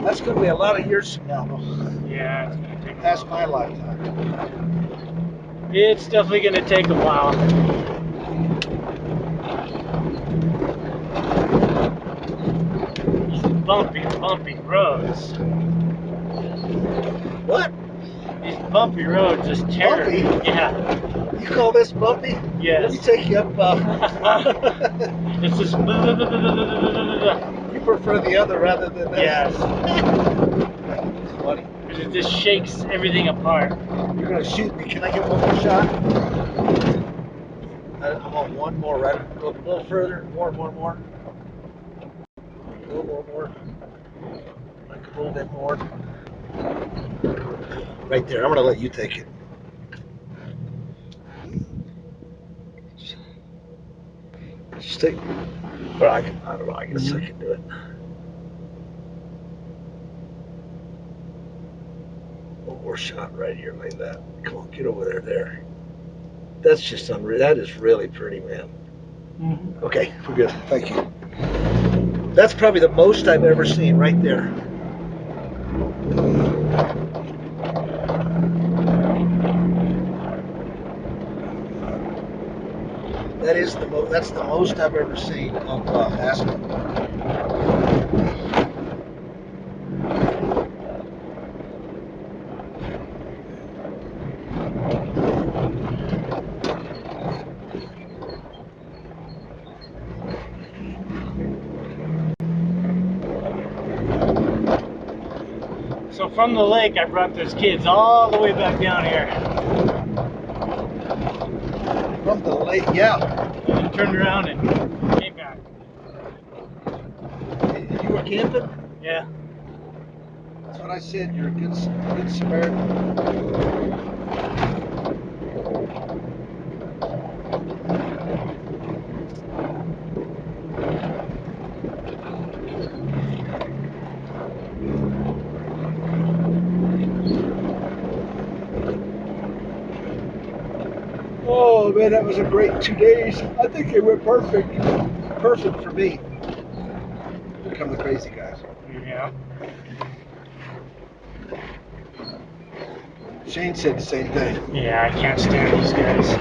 That's going to be a lot of years from now, though. Yeah, it's going to take Past my lifetime. It's definitely going to take a while. These bumpy roads. What? These bumpy roads just tear. Bumpy? Yeah. You call this bumpy? Yes. Let me take you up. It's just. You prefer the other rather than this? Yes. It's funny. Because it just shakes everything apart. You're going to shoot me. Can I get one more shot? I want one more, right? Go a little further. More. A little more. Like a little bit more. Right there. I'm going to let you take it. Just take. But I don't know. I guess I can do it. One more shot right here like that. Come on, get over there. That's just unreal. That is really pretty, man. Mm-hmm. Okay, we're good. Thank you. That's probably the most I've ever seen right there. That's the most I've ever seen of aspen. So from the lake, I brought those kids all the way back down here. From the lake, yeah. And turned around and came back. You were camping? Yeah. That's what I said. You're a good Samaritan. Oh man, that was a great 2 days. I think they went perfect. Perfect for me. Become the crazy guys. Yeah. Shane said the same thing. Yeah, I can't stand these guys.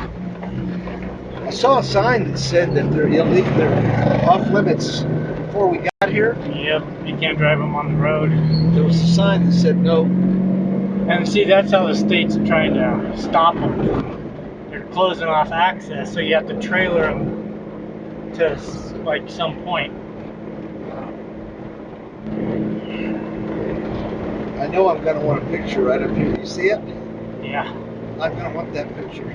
I saw a sign that said that they're illegal, they're off limits before we got here. Yep, you can't drive them on the road. There was a sign that said no. And see, that's how the state's trying to stop them. They're closing off access, so you have to trailer them to like some point. I know I'm going to want a picture right up here. You see it? Yeah. I'm going to want that picture.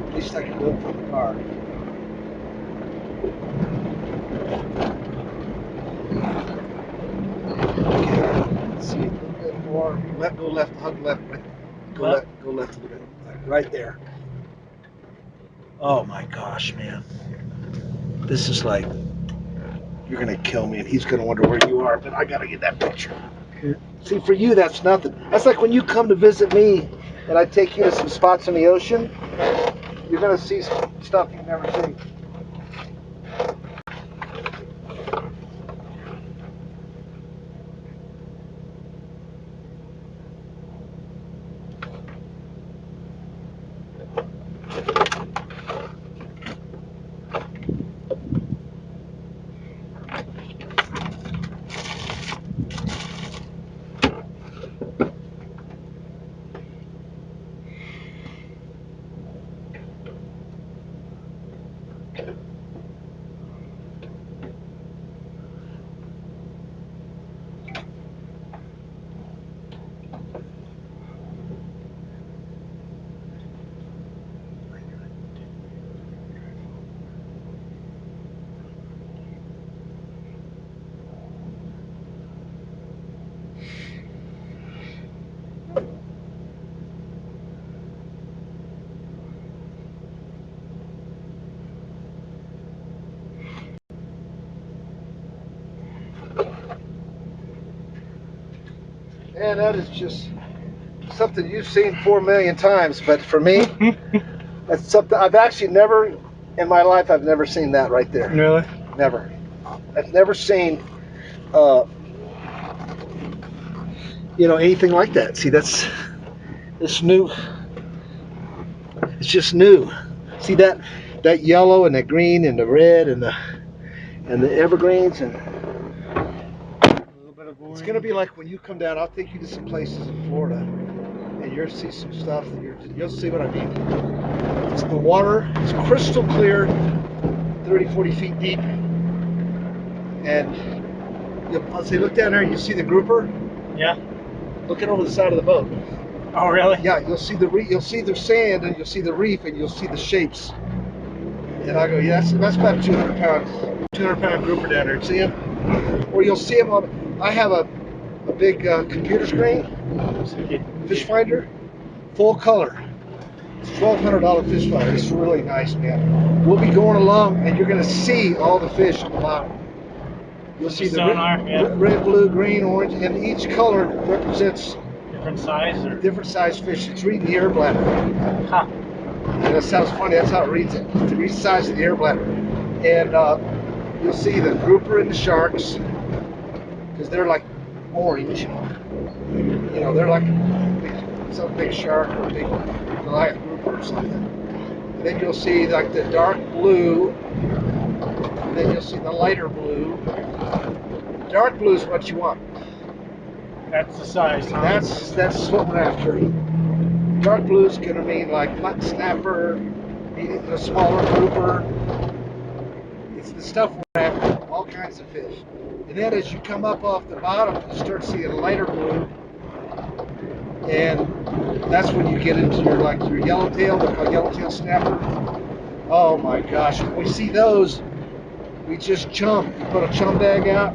At least I can do it from the car. Okay. Let's see a little bit more. Go left, hug left. Go left a little bit. Right there. Oh my gosh, man. This is like, you're going to kill me and he's going to wonder where you are, but I got to get that picture. See, for you, that's nothing. That's like when you come to visit me and I take you to some spots in the ocean, you're going to see stuff you've never seen. And that is just something you've seen 4 million times, but for me, that's something I've actually never, in my life, I've never seen that right there. Really? Never. I've never seen, anything like that. See, it's new. It's just new. See that yellow and the green and the red and the evergreens, and it's gonna be like when you come down. I'll take you to some places in Florida, and you'll see some stuff that you'll see what I mean. It's the water is crystal clear, 30, 40 feet deep, and I'll say look down there and you see the grouper. Yeah. Looking over the side of the boat. Oh, really? Yeah, you'll see the sand, and you'll see the reef, and you'll see the shapes. And I go, yeah, that's about 200 pound grouper down there. See him? Or you'll see him on. I have a big computer screen, fish finder, full color. It's $1,200 fish finder. It's really nice, man. We'll be going along, and you're gonna see all the fish on the bottom. You'll see the sonar, red, blue, green, orange, and each color represents different size or different size fish. It's reading the air bladder. huh. And that sounds funny. That's how it reads it. It reads the size of the air bladder. And you'll see the grouper and the sharks, because they're like orange. They're like some big shark or a big Goliath grouper or something. And then you'll see like the dark blue. And then you'll see the lighter blue. Dark blue is what you want. That's the size, huh? That's what we're after. Dark blue is gonna mean like mutton snapper, the smaller grouper. It's the stuff we're after, all kinds of fish. And then as you come up off the bottom, you start seeing lighter blue, and that's when you get into your yellowtail. They're called yellowtail snapper. Oh my gosh, when we see those, we just chum. You put a chum bag out,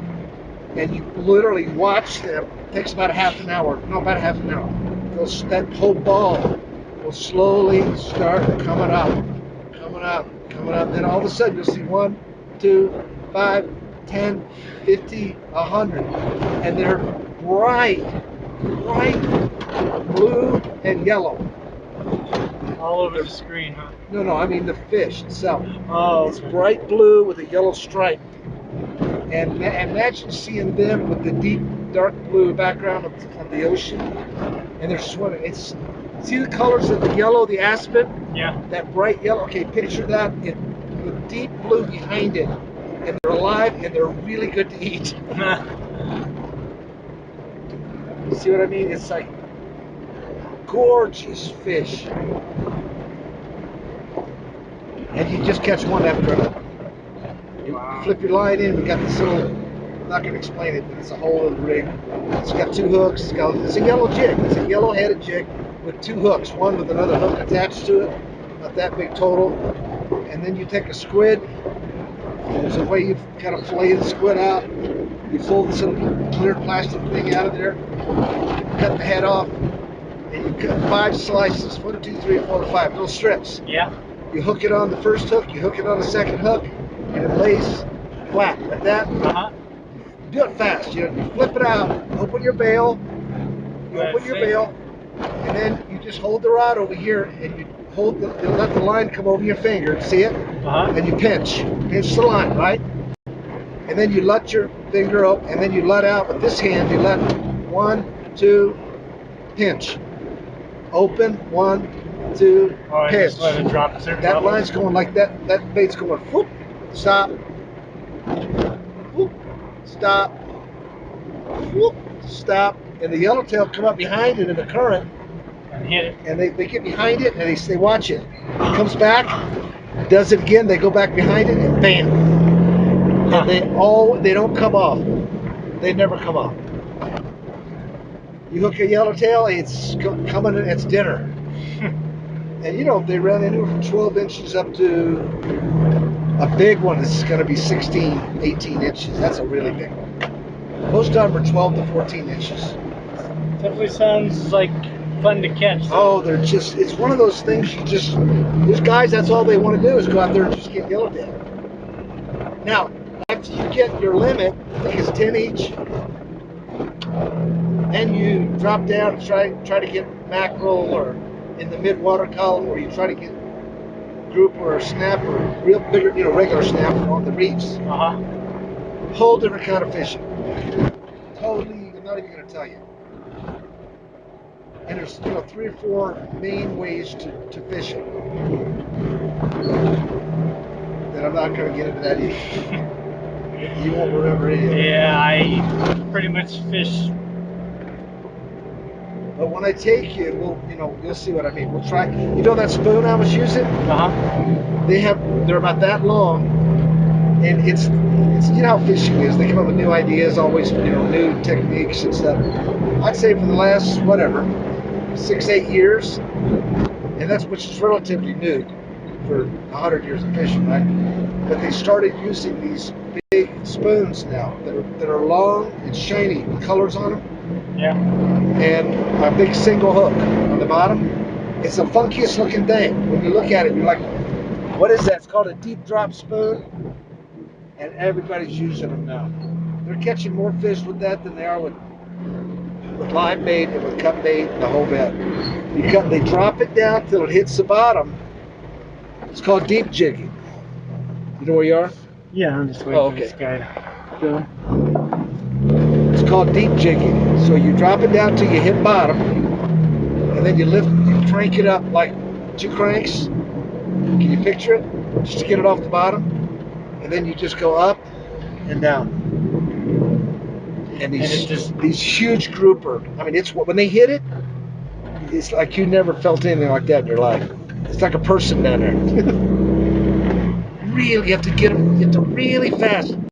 and you literally watch them. It takes about about a half an hour. That whole ball will slowly start coming up. Then all of a sudden you'll see 1, 2, 5, 10, 50, 100. And they're bright blue and yellow. All over the screen, huh? No, I mean the fish itself. Oh, It's bright blue with a yellow stripe. And imagine seeing them with the deep dark blue background of the ocean, and they're swimming. See the colors of the yellow, the aspen? Yeah. That bright yellow. Okay, picture that with deep blue behind it, and they're alive and they're really good to eat. You see what I mean? It's like gorgeous fish, and you just catch one after another. You flip your line in. We got this little. I'm not going to explain it, but it's a whole little rig. It's got 2 hooks. It's a yellow jig. It's a yellow-headed jig with 2 hooks. One with another hook attached to it. Not that big total. And then you take a squid. There's a way you kind of fillet the squid out. You fold this little clear plastic thing out of there. Cut the head off. And you cut 5 slices. 1, 2, 3, 4, 5 little strips. Yeah. You hook it on the first hook. You hook it on the second hook. And it lays flat like that. Uh-huh. Do it fast. You flip it out. Open your bail. And then you just hold the rod over here, and you let the line come over your finger. See it? Uh-huh. And you pinch the line, right? And then you let your finger up, and then you let out with this hand. You let 1, 2, pinch. Open 1, 2, Oh, pinch. just let it drop a certain That level. line's going like that. That bait's going whoop, stop, whoop, stop, whoop, stop, and the yellowtail come up behind it in the current and hit it. and they get behind it and they watch it. It comes back, does it again, they go back behind it and bam. And they don't come off. They never come off. You hook a yellowtail, it's coming, it's dinner. And they run anywhere from 12 inches up to a big one is going to be 16, 18 inches. That's a really big one. Most of them are 12 to 14 inches. Definitely sounds like fun to catch. Oh, it's one of those things there's guys, that's all they want to do is go out there and just get yellowtail. Now, after you get your limit, I think it's 10 each, and you drop down and try to get mackerel or in the mid water column, or you try to get grouper or snapper, real bigger, regular snapper on the reefs. Whole different kind of fishing. Totally, I'm not even going to tell you. And there's 3 or 4 main ways to fish it. And I'm not going to get into that either. You won't remember any of it. Yeah, I pretty much fish. But when I take you, you'll see what I mean. We'll try. That spoon I was using? They're about that long, and it's how fishing is. They come up with new ideas, always new techniques and stuff. I'd say for the last 6-8 years, and which is relatively new for 100 years of fishing, right? But they started using these big spoons now that are long and shiny with colors on them. Yeah. And a big single hook on the bottom. It's the funkiest looking thing. When you look at it, you're like, what is that? It's called a deep drop spoon, and everybody's using them now. They're catching more fish with that than they are with live bait and with cut bait and the whole bit. They drop it down till it hits the bottom. It's called deep jigging. You know where you are? Yeah, I'm just waiting for this guy to go. It's called deep jigging. So you drop it down till you hit bottom, and then you crank it up like 2 cranks. Can you picture it? Just to get it off the bottom, and then you just go up and down. And these huge grouper. I mean, when they hit it, it's like you never felt anything like that in your life. It's like a person down there. Really, you have to get them. You have to really fast.